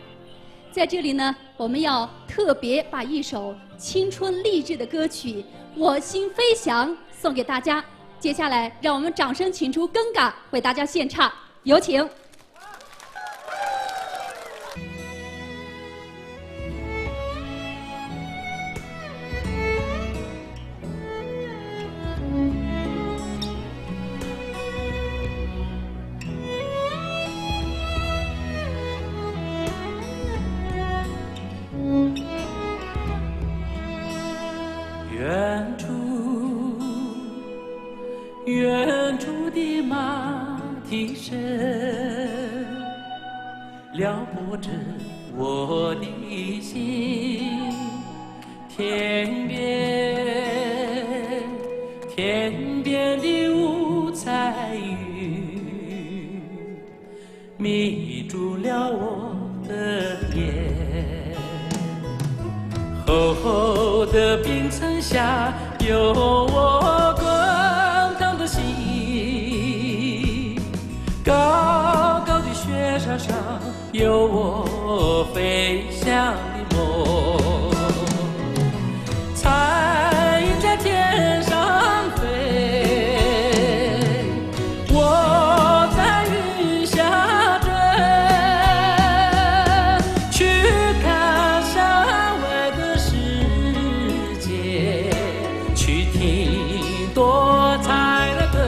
在这里呢，我们要特别把一首青春励志的歌曲《我心飞翔》送给大家。接下来，让我们掌声请出根嘎为大家献唱，有请。远处的马蹄声撩拨着我的心，天边的五彩云迷住了我的厚厚的冰层下有我滚烫的心，高高的雪山上有我飞翔的梦。彩云在天上飞，我在云下追，去看山外的世界，去听多彩的歌。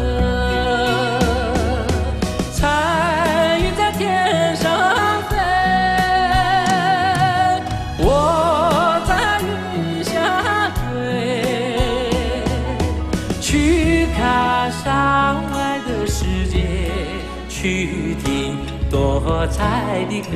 彩云在天上飞，我在云下追，去看山外的世界，去听多彩的歌。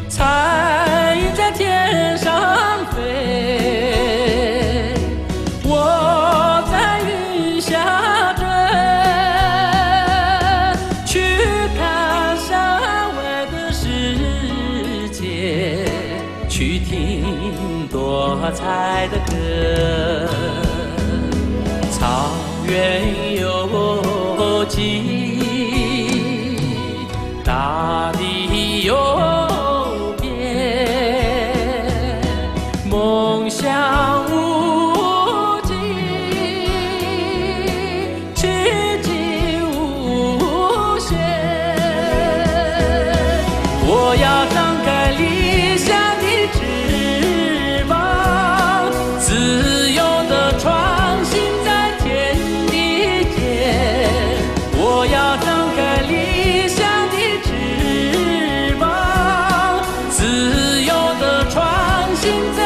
彩云在天上飞，我在云下追，去看山外的世界，去听多彩的歌。草原有极，大地有梦想无尽，奇迹无限。我要张开理想的翅膀，自由地穿行在天地间。我要张开理想的翅膀，自由地穿行在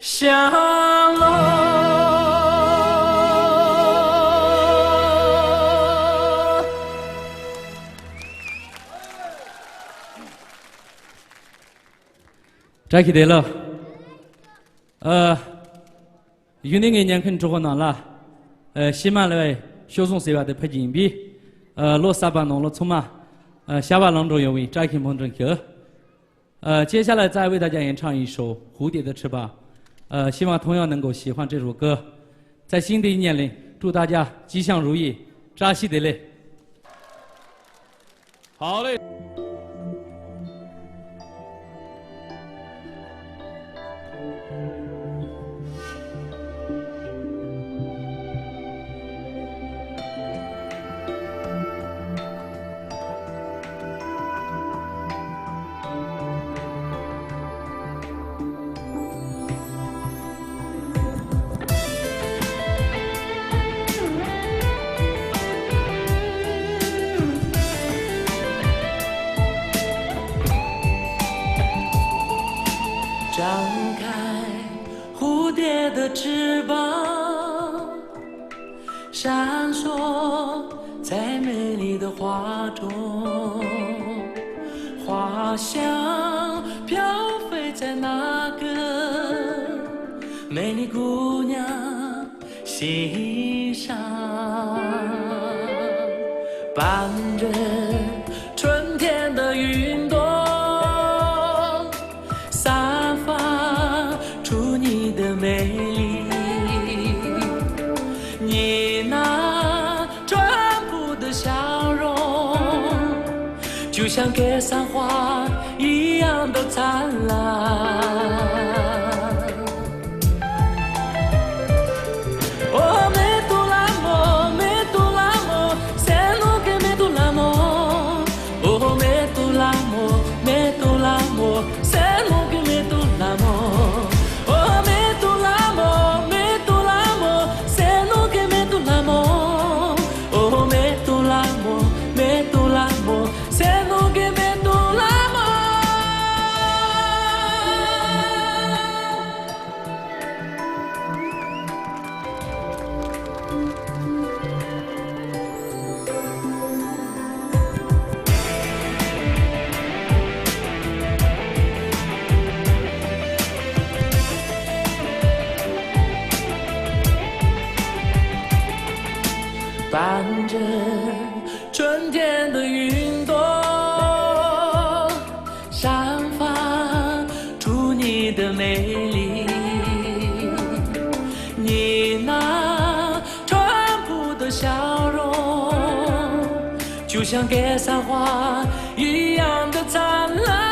降落。这起得了，有那个年肯之后呢啦，西马来小松水洼的拍金币，落沙巴弄了葱嘛，下巴郎中有位这起梦正去，接下来再为大家演唱一首《蝴蝶的翅膀》。希望同样能够喜欢这首歌。在新的一年里，祝大家吉祥如意，扎西得嘞。好嘞。张开蝴蝶的翅膀，闪烁在美丽的花中，花香飘飞在那个美丽姑娘心上，伴着春天的云朵，散发出你的美丽。像格桑花一样的灿烂。Oh, me tu l'amo, c'est nous que me tu l'amo. Oh, me tu l'amo, c'est nous que me tu l'amo. Oh, me tu l'amo, c'est nous que me tu l'amo. Oh, me tu l'amo, c'est nous que me tu l'amo.伴着春天的云朵，散发出你的美丽。你那淳朴的笑容，就像格桑花一样的灿烂。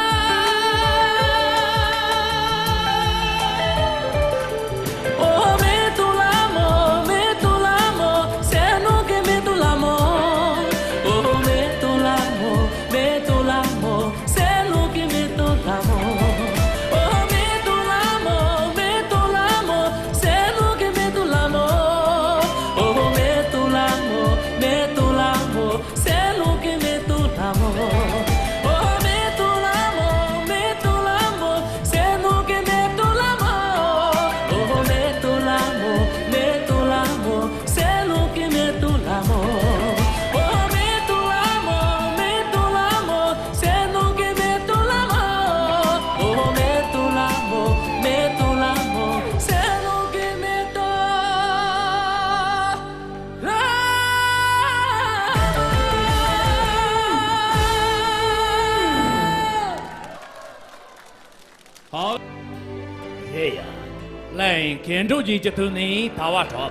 跟着你这头呢，大娃找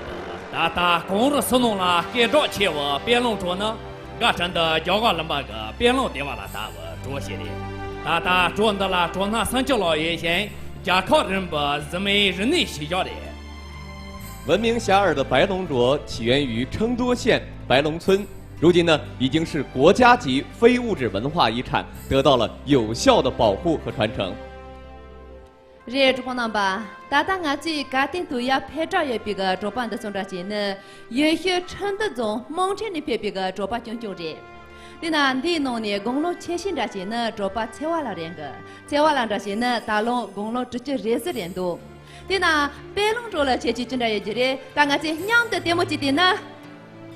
大大工作是弄了，跟着去我别弄着呢，我真的叫我那么个别弄的话了，大我着些的，大大着的了，着那三角老爷先，家靠人吧，是没人内洗脚的。闻名遐迩的白龙镯起源于成都县白龙村，如今呢已经是国家级非物质文化遗产，得到了有效的保护和传承。热主播呢吧，大大俺最家庭都要拍照也别个主办的送着钱呢，也许成都中蒙城的别个主办种种的。你那你弄的公路切线这些呢，主办策划了两个，策划了这些呢，大龙公路直接热死人多。你那白龙做了前期正在也觉得，大俺最娘的点么几点呢？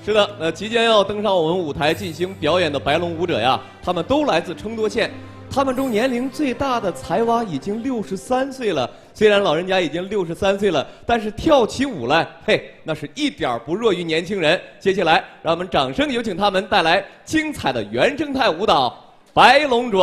是的，即将要登上我们舞台进行表演的白龙舞者呀，他们都来自成都县。他们中年龄最大的才娃已经63岁了，虽然老人家已经63岁了，但是跳起舞来，嘿，那是一点不弱于年轻人。接下来，让我们掌声有请他们带来精彩的原生态舞蹈《白龙镯》。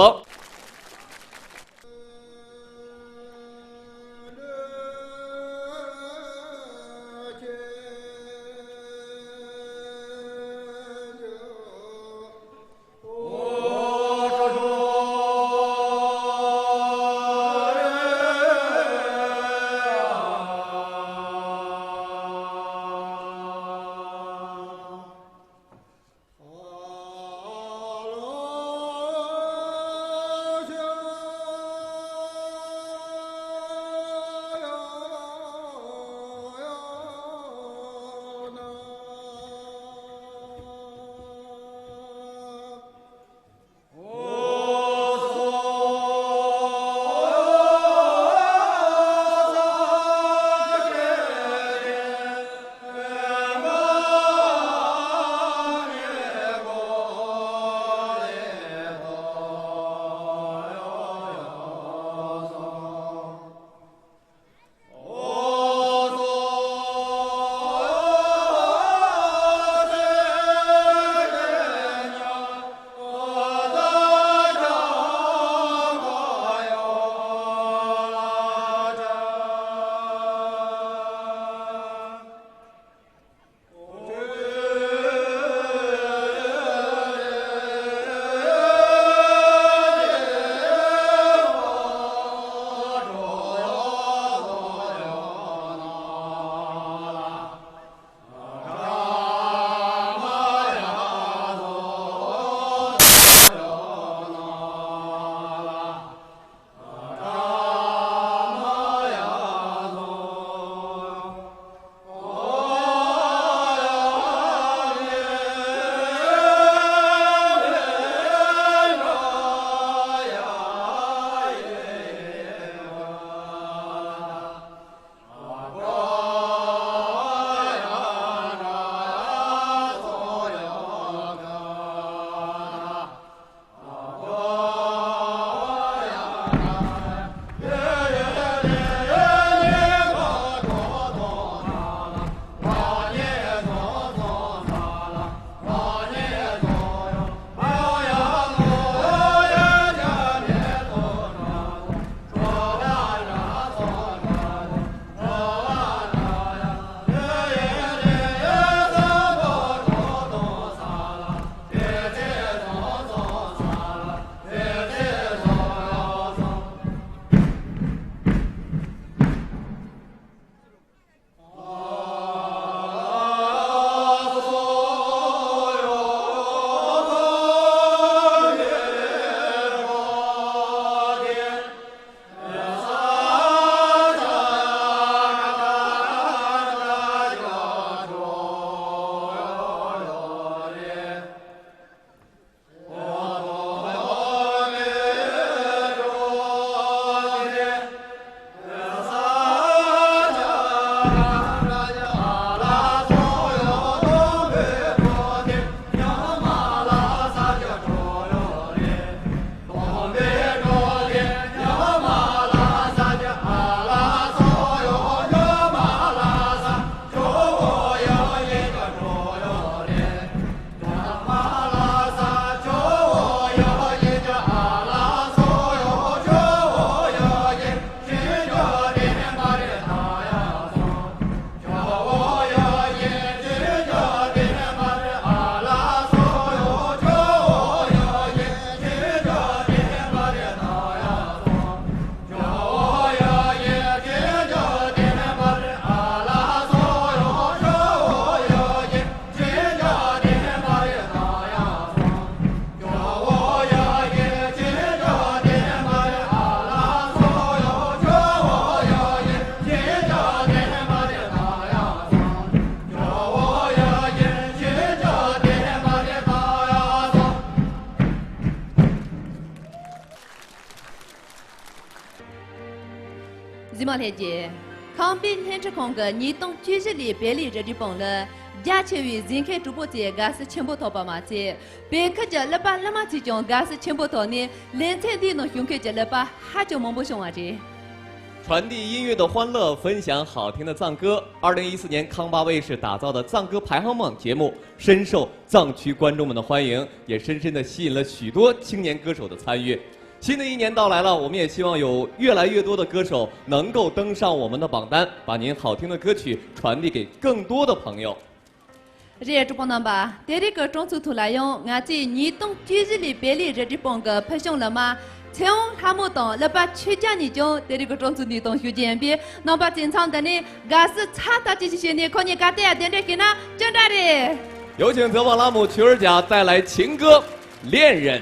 天节，康宾天之空个你懂居士里别里这里崩了。亚切于人开主播节，俺是全部头把马节，别看着了把那么集中，俺是全部头呢，连菜地弄胸开着了把，还就蒙不上啊这。传递音乐的欢乐，分享好听的藏歌。2014年康巴卫视打造的藏歌排行榜节目，深受藏区观众们的欢迎，也深深地吸引了许多青年歌手的参与。新的一年到来了，我们也希望有越来越多的歌手能够登上我们的榜单，把您好听的歌曲传递给更多的朋友。这主播呢吧，第二个中途图来用，俺这你懂居士里别里这里崩个拍上了吗？从他们懂，了把全家你就第二个中途你懂学简别，那把经常的呢，俺是差大这些年，看你干的点点给那真的。有请德旺拉姆曲儿甲带来情歌《恋人》。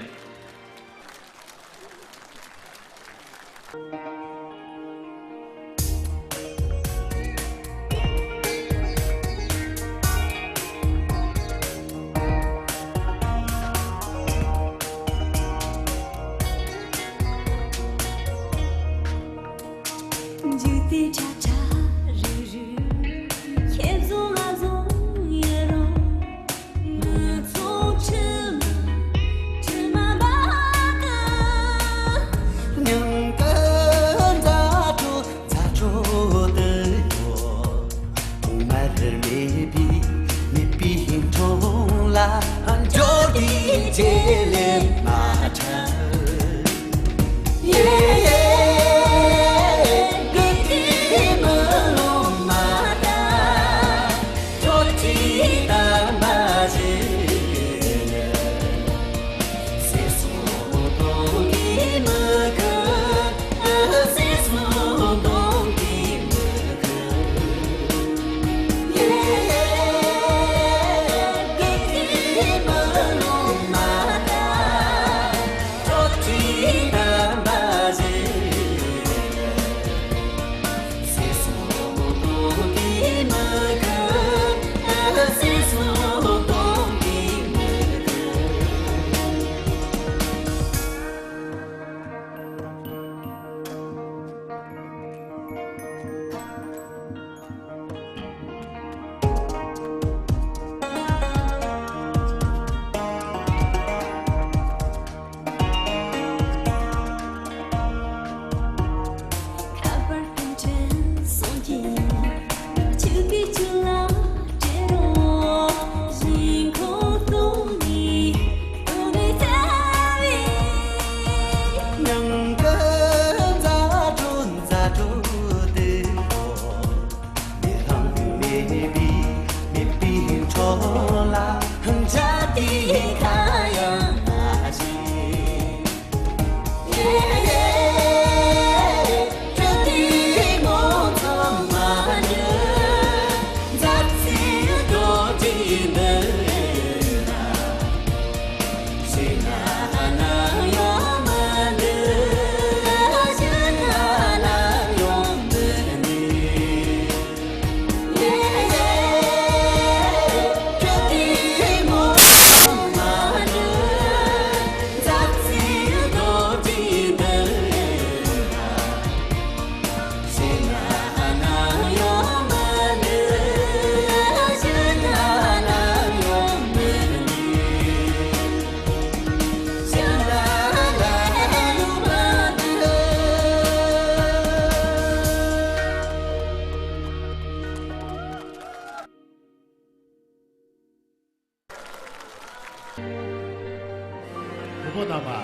不过吧，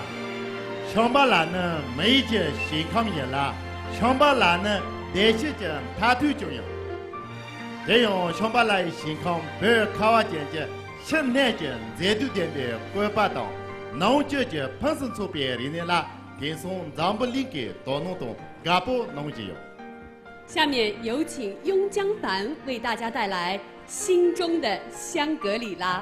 乡巴拉呢每节健康也啦，乡巴拉呢这些件他都重要。这样乡巴拉健康不要靠我姐姐，现在件这都点的关巴当，农姐姐本身出别人的啦，跟从咱不理解多弄懂，俺不农就有。下面有请雍江凡为大家带来《心中的香格里拉》。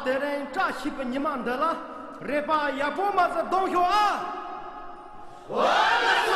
的人扎西不你们的了，人把也不么子东西啊。我们走。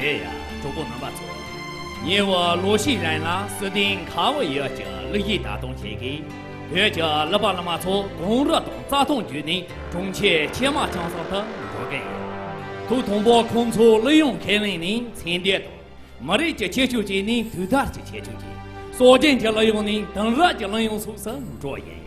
对呀，这个能把做。你我罗西人啦，是定看我也这乐意打东西给，而且老把那么做，公热东杂东局呢，中切切马江上的多个，都通过空处利用开门呢，前点多，没得这切球机呢，头大这切球机，所见这利用呢，等热就利用出生做演员。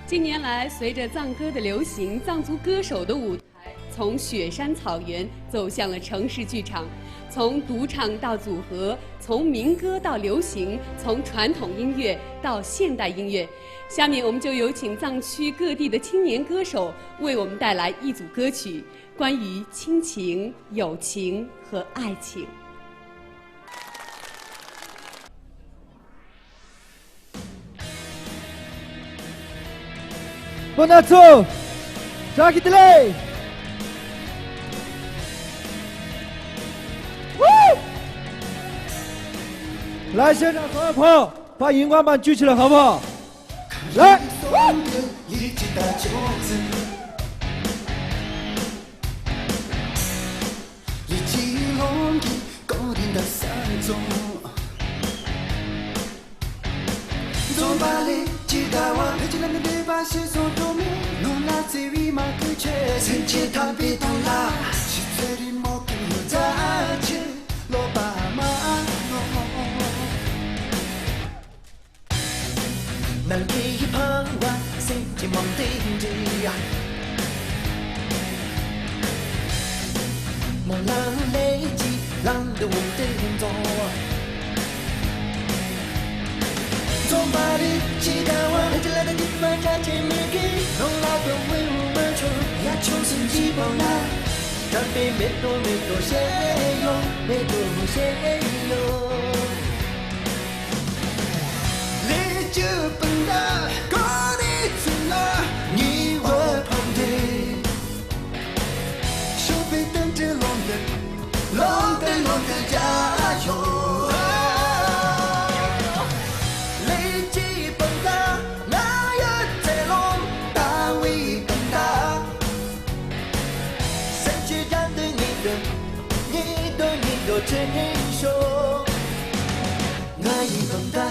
近年来，随着藏歌的流行，藏族歌手的舞台从雪山草原走向了城市剧场，从独唱到组合，从民歌到流行，从传统音乐到现代音乐。下面我们就有请藏区各地的青年歌手为我们带来一组歌曲，关于亲情、友情和爱情。不能走，扎起来！来，现场所有朋友，把荧光棒举起来，好不好？来！能给盼望，谁去梦定着呀？梦浪累积，浪的我定做。做把的期待我，那起来的地方加甜蜜给，弄来的为我们做，呀，就是基本啦。这边没多谁哟，没多谁哟。你就笨蛋，搞你怎了？你我旁边，手背等着龙的加油。承受那一分担。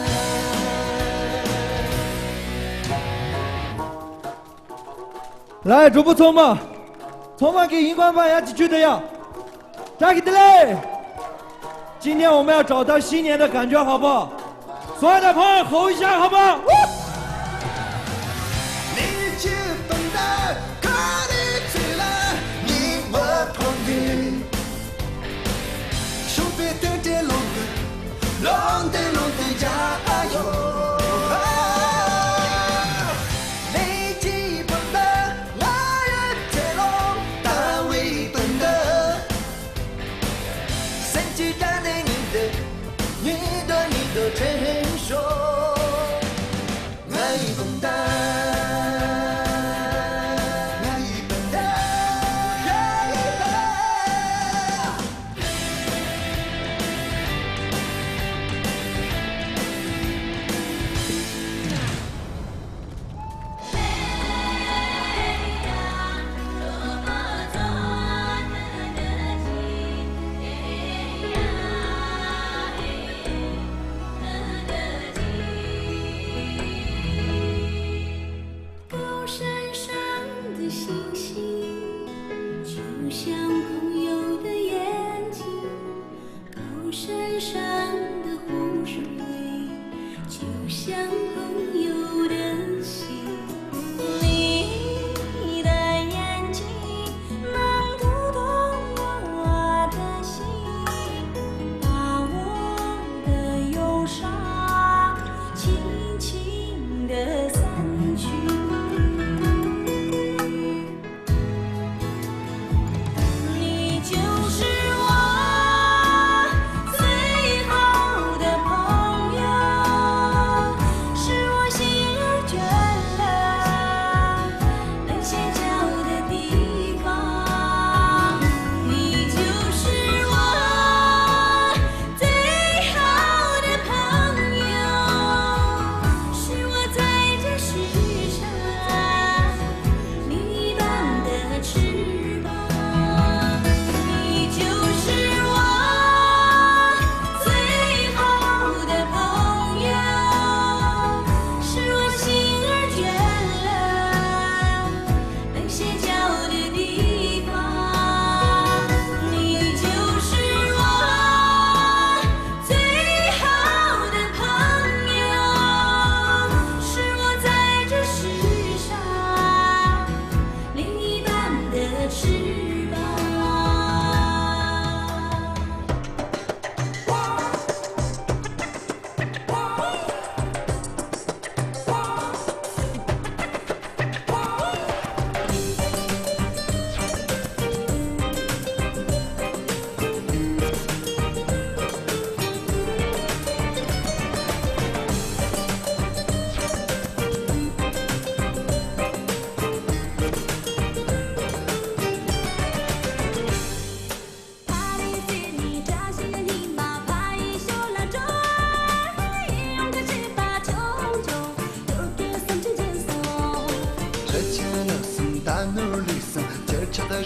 来，主播匆忙给荧光棒一起举的呀，扎给的嘞！今天我们要找到新年的感觉，好不好？所有的朋友吼一下，好不好？你去笨蛋，可你去了，你我旁边。等着龙的加油！累积笨蛋，我也在龙大为笨的，甚至站在你的承受，我已笨蛋。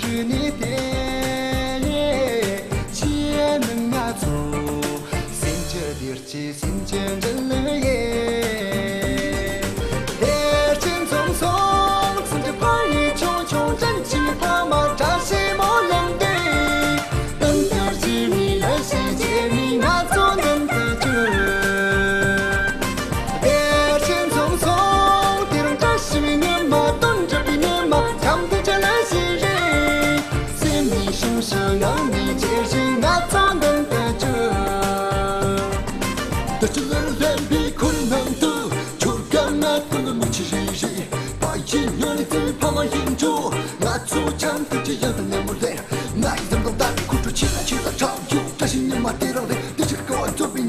是你的钱能拿走，心着点起心间人了耶。夜间匆匆，趁着花雨匆匆，人情花马扎西莫人的，等点起你了世界你拿走能得着。夜间匆匆，地龙扎西米年马，东着比年马，抢得着了西人。手上让你接近，那咋能得着？得着了。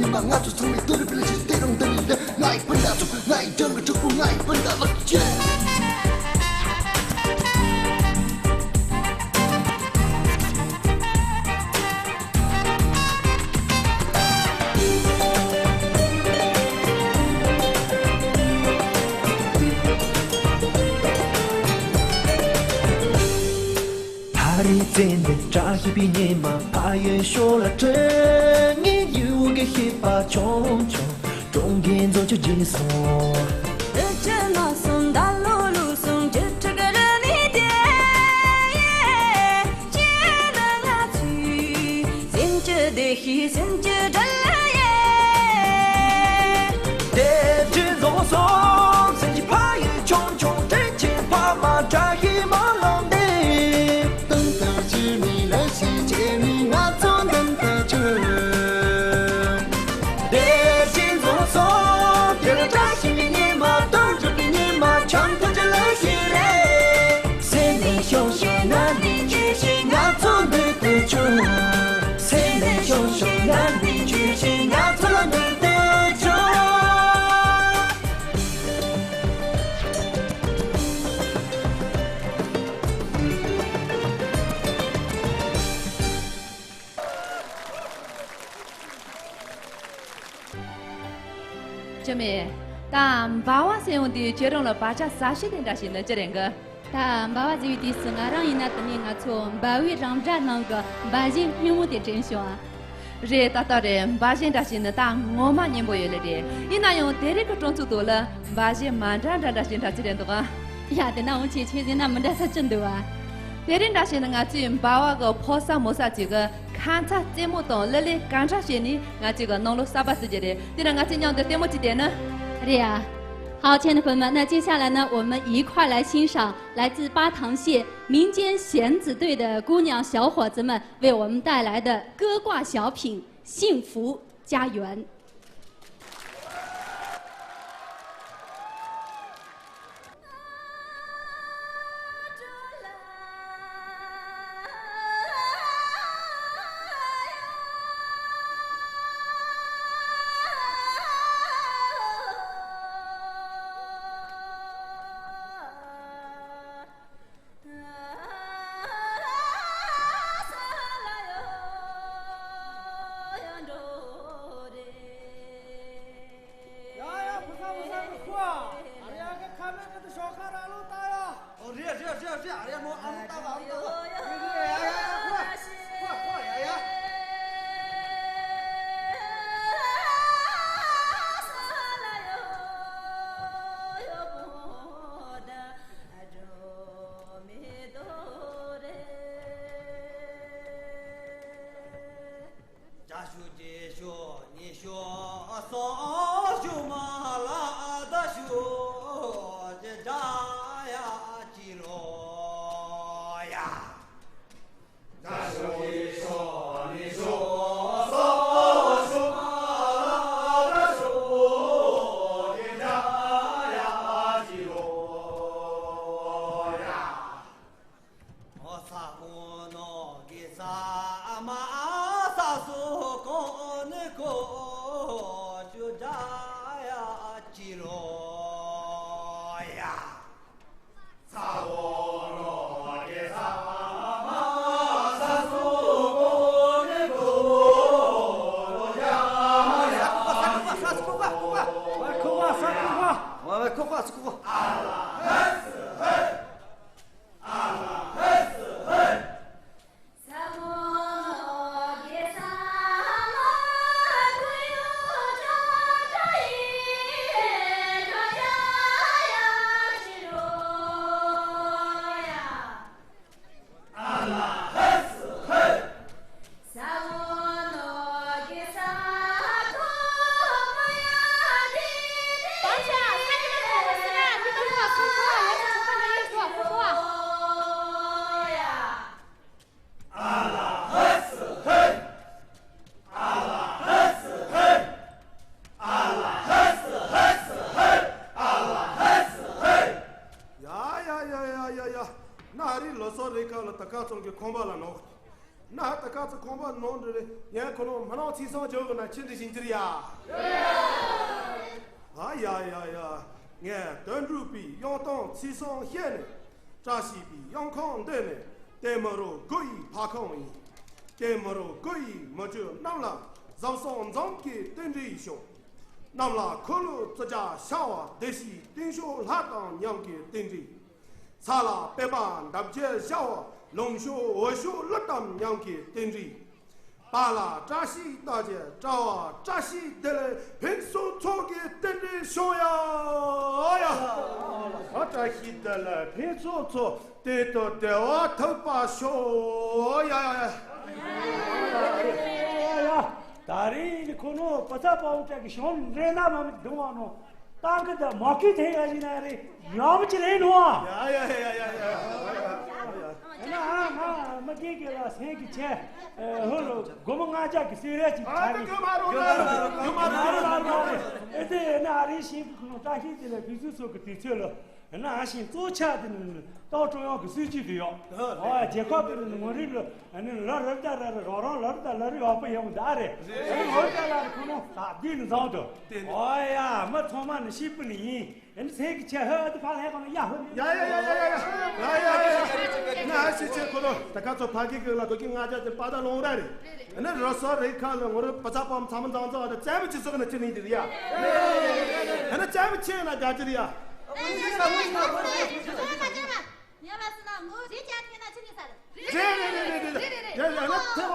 你把俺就从没得了别了去得容得你的爱不了就爱整个这不爱不了了去。真的扎一笔年嘛，怕也说了真，你有个黑把穷穷，中间走就结束。这那送大路路送这个人你的，接了我去，先这的黑先这这了耶，这只走送，先去怕也穷穷，真去怕嘛扎黑嘛浪的。但巴瓦是用的接中了巴家30点的新的这两个。但巴瓦这位的是我让人家等你我从巴位上站那个巴人面目的真相。这大大的巴人的新的当我们年不有了的，你那用第二个种族多了，巴人马上的新的这两个。呀，等那我姐姐在那们的是真的啊。第二的新的我最巴瓦个破萨摩萨这个。看他节目中，来来观察些呢，我这个弄了300时间的，你让我今年的节目几点呢？对呀，好，亲爱的朋友们，那接下来呢，我们一块来欣赏来自巴塘县民间弦子队的姑娘小伙子们为我们带来的歌挂小品《幸福家园》。就这是恐怕弄着的，也可能没闹起上就个那亲的心这里呀。哎呀呀呀！俺等住比要当起上线呢，这是比要看的呢，但没有故意怕看伊，但没有故意没就那了，让上场给等着一下，那么可能这家小娃得是等下拉当娘给等着，查了别把那些小娃龙学我学拉当娘给等着。巴拉扎西大姐，找扎西的来，平手错给等着小呀！哎呀，我扎西的来，平手错得到的我头发小呀！呀，大人你可能不知道这个小人那么懂啊喏，大个的马给听下去那里，要不起来喏。呀！那没给了3个钱，后来我们俺家给收了几啊，钱。干嘛了？对，那里先可能大现在了，比如说个对错了，那俺先早吃的呢，到中央个手机都要。哦，这块不是我这个，那老要不用打的，我家那可能打电脑的。哎呀，没他妈的西不灵。人3个钱后头把来帮你压回来。呀！那是这可能，大家做派给了，都给俺家就把它弄来的。那老少人看了，我都不知道他们当着的，再不去这个那经理的呀。那再不去那家这里呀。你要是那我这家天那请你啥的？对，那太好。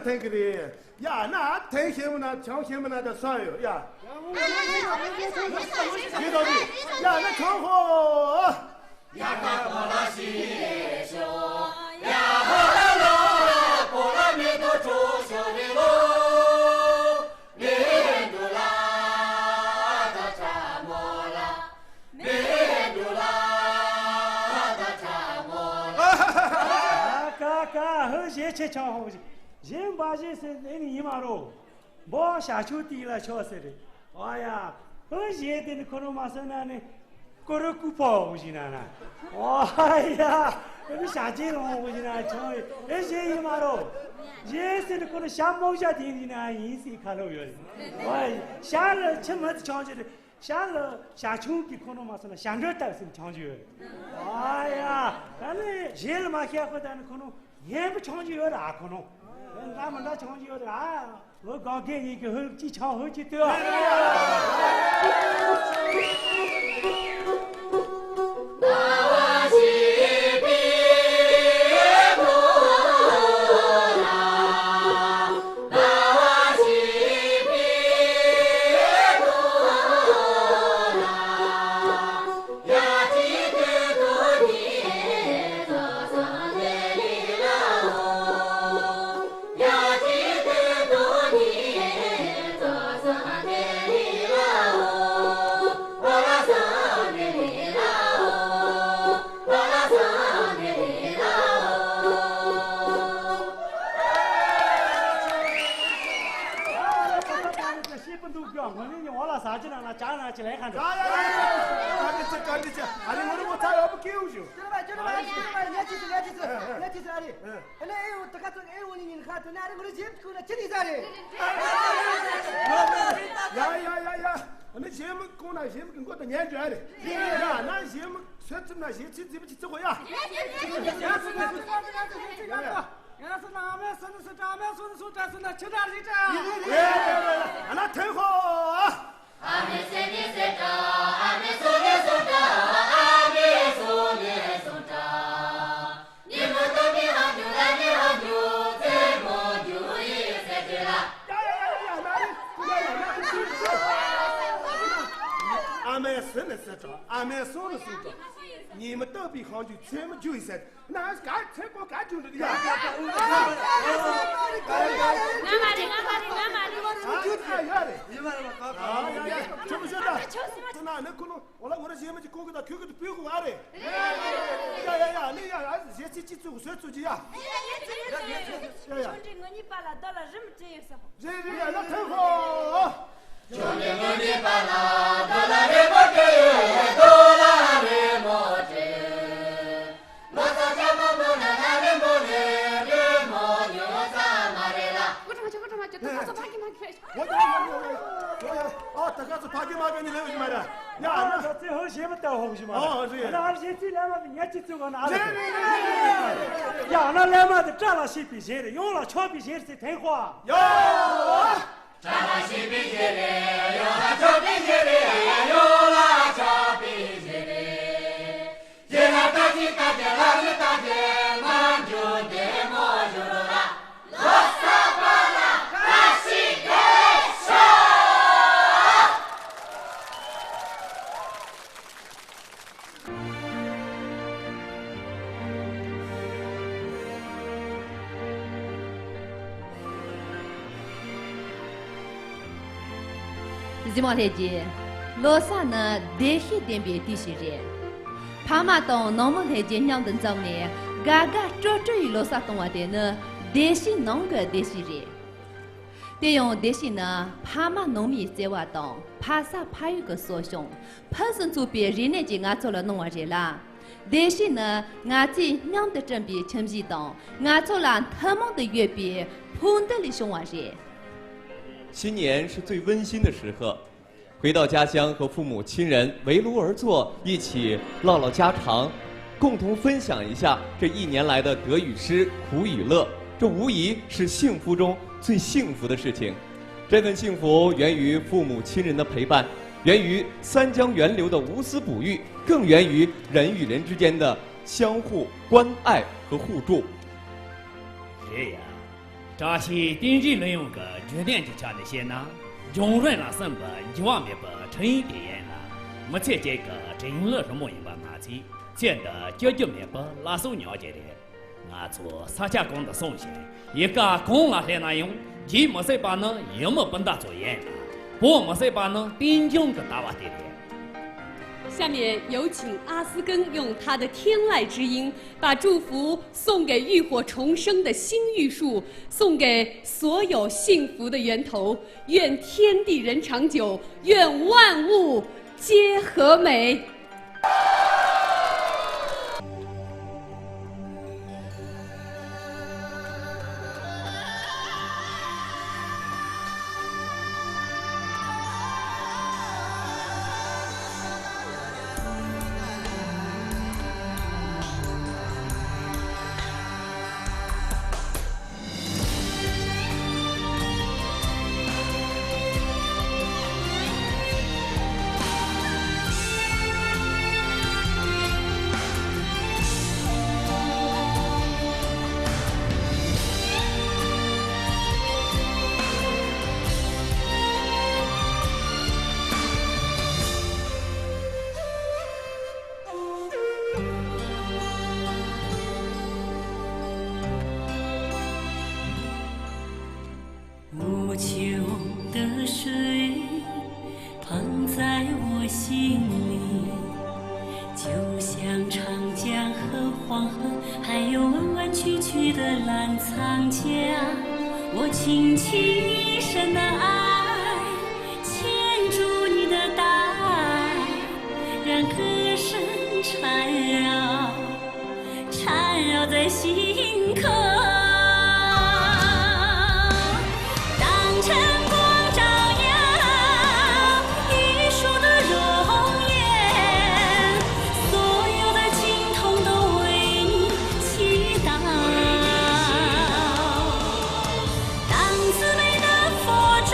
听个的呀，那听新闻呢，抢新闻呢，就算有呀。别着急呀，那唱好。呀，看我那西修，呀，好了喽，过了面都住小的喽，面都啦的查莫啦，面都啦的查莫啦。嘎，好些吃唱好些。人把这是那你嘛喽，我下秋地了瞧死的，哎呀，我现在的可能马上呢，过了股票去呢，哎呀，那下季了我去呢，瞧，那些嘛喽，现在的可能下毛下地里呢，颜色看了有，哎，下了吃么子抢去的，下了下秋的可能马上呢，下热带是抢去，哎呀，那你现在嘛下回的可能也不抢去有哪可能。俺们那抢救的啊，我刚给你个后几抢后几得。起来看着。赶紧去！俺们我咋要不给我就？呀！那些么跟那些么跟我的年转的，呀，那些么说这那些去对不起这回呀。俺是哪边说的是这边说的是这是那吃点的这。那挺好啊。阿弥陀佛，阿弥陀佛，阿弥陀佛，你们都别喊住了，你喊住，怎么就一在这啦？阿俺们生的是着，俺们送的是着，你们都比杭州全部就一些，那干才光干就这个呀！俺妈的，就太远了。这不是的，这哪能可能？我的前面就搞个到 QQ 的背后啊嘞！呀，那呀，俺是先去做个出去呀！兄弟，我你把那到了人们这有时候。人呀，那挺好。兄弟，我你把那到了人们这有，到了人们这，我早家妈妈那人们来，人们牛咱妈来了。我这么就大家把给妈开。我大家是怕给妈给你来买的。呀，那最后先不到红去嘛。哦，是。那先进来嘛，年纪走个哪里？呀，那来嘛的占了些比谁的，用了抢比谁的挺好。有。占了些比谁的，有了抢比谁的，有了抢比谁的。现在大姐大姐老是大姐，俺就得莫就了，罗萨巴拉大西给上。希望来接，罗萨呢电视电别地区人，帕马东农民来接娘等早呢，嘎嘎抓于罗萨东话的呢，电视农个电视人，利用电视呢，帕马农民在话东，帕萨帕有个所想，本身就别人呢就俺做了农话人啦。电视呢，俺在娘的准备清洗东，俺做了他们的月饼，碰得里熊话人。新年是最温馨的时刻，回到家乡和父母亲人围炉而坐，一起唠唠家常，共同分享一下这一年来的得与失、苦与乐，这无疑是幸福中最幸福的事情。这份幸福源于父母亲人的陪伴，源于三江源流的无私哺育，更源于人与人之间的相互关爱和互助。是呀。这些定日能用个决定就讲的些呢，用人了什么一万别不成一点了，目前这个真乐什么一般拿起，现在解决面不拉手了解的，俺做撒家工的送钱，一个工了还那用，既没谁把呢，也没本大作业了，不没谁把呢，定用个大瓦的。下面有请阿斯根用他的天籁之音，把祝福送给浴火重生的新玉树，送给所有幸福的源头。愿天地人长久，愿万物皆和美。无穷的水淌在我心里，就像长江和黄河，还有弯弯曲曲的澜沧江。我倾其一生的爱，牵住你的带，让歌声缠绕在心口。当姊妹的佛珠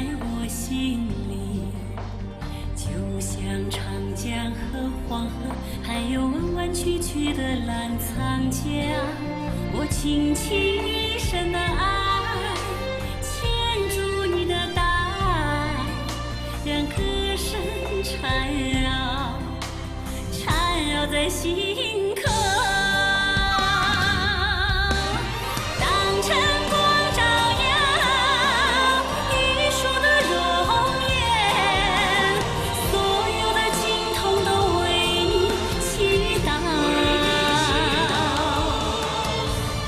在我心里，就像长江和黄河，还有弯弯曲曲的澜沧江。我倾其一生的爱，牵住你的带，让歌声缠绕在心口。当晨光照耀玉树的容颜，所有的经筒都为你祈祷。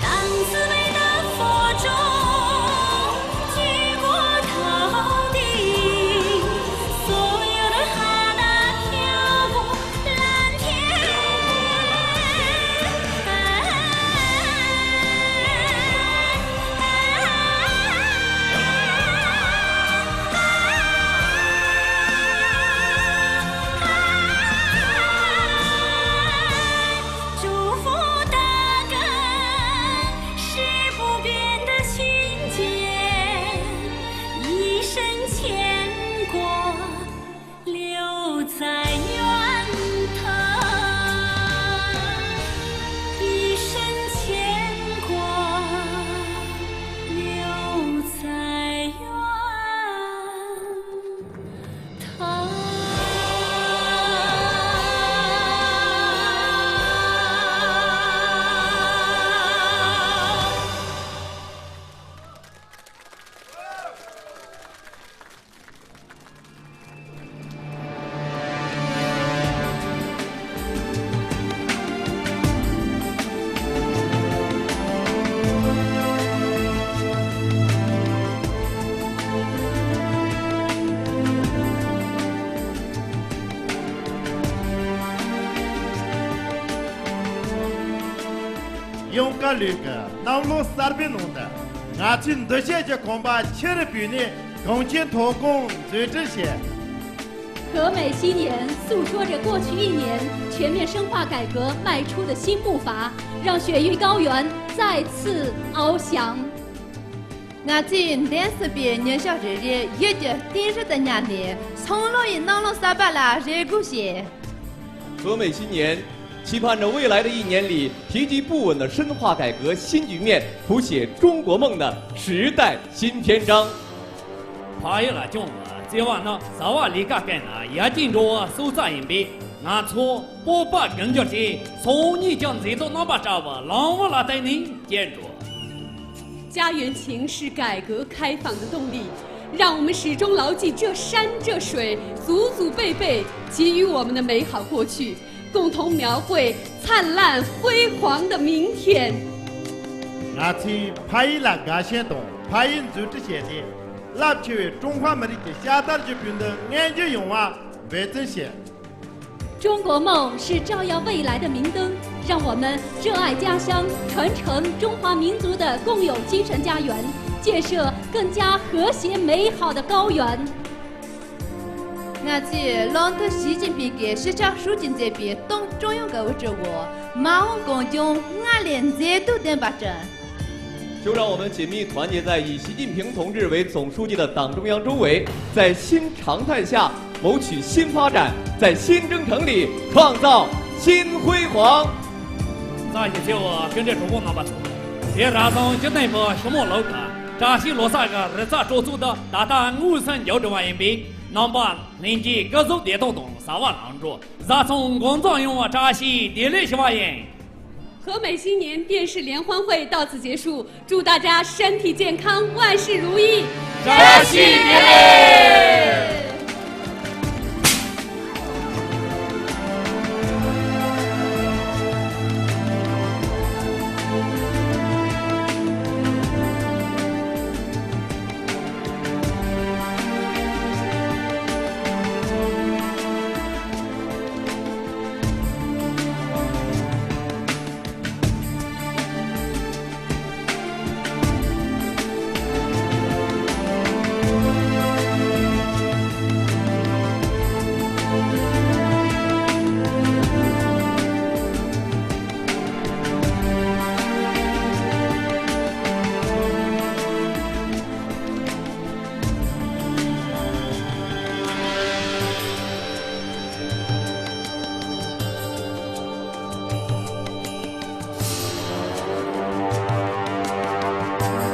当慈悲的佛钟举过头顶，所有的哈达飘过蓝天。祝福的歌是不变的情节，一生牵挂留在源头，一生牵挂留在源头。勇敢旅个，南路三边弄的，俺去这些就恐怕切了比呢，共建托工最这些。和美新年诉说着过去一年全面深化改革迈出的新步伐，让雪域高原再次翱翔。俺今连四边年小日日，一直盯着的年年，从来也能弄撒巴拉热古些。和美新年，期盼着未来的一年里，提及不稳的深化改革新局面，谱写中国梦的时代新篇章。怕了中了，这晚呢，早晚离家干了，也进着手扎银币。俺错，我把更叫些，从你将这都哪把找吧，让我来带你见着。家园情是改革开放的动力，让我们始终牢记这山这水，祖祖辈辈给予我们的美好过去，共同描绘灿烂辉煌的明天。俺去拍了俺先动，拍人组织写的，拉去中华美的下达就变得研究用啊，为这些。中国梦是照耀未来的明灯，让我们热爱家乡，传承中华民族的共有精神家园，建设更加和谐美好的高原。俺去朗读习近平给市长书记这边东中央购物之我，马红公众俺连这都等不着。就让我们紧密团结在以习近平同志为总书记的党中央周围，在新常态下谋取新发展，在新征程里创造新辉煌。咱一起我跟着中国那把走，别让上就那么什么老个，扎西罗萨个日子做足的，大大50交这万人民币，能把邻居各族的都懂3万人着，咱从工作用我扎西第60万人。和美新年电视联欢会到此结束，祝大家身体健康，万事如意，扎西年嘞！ Thank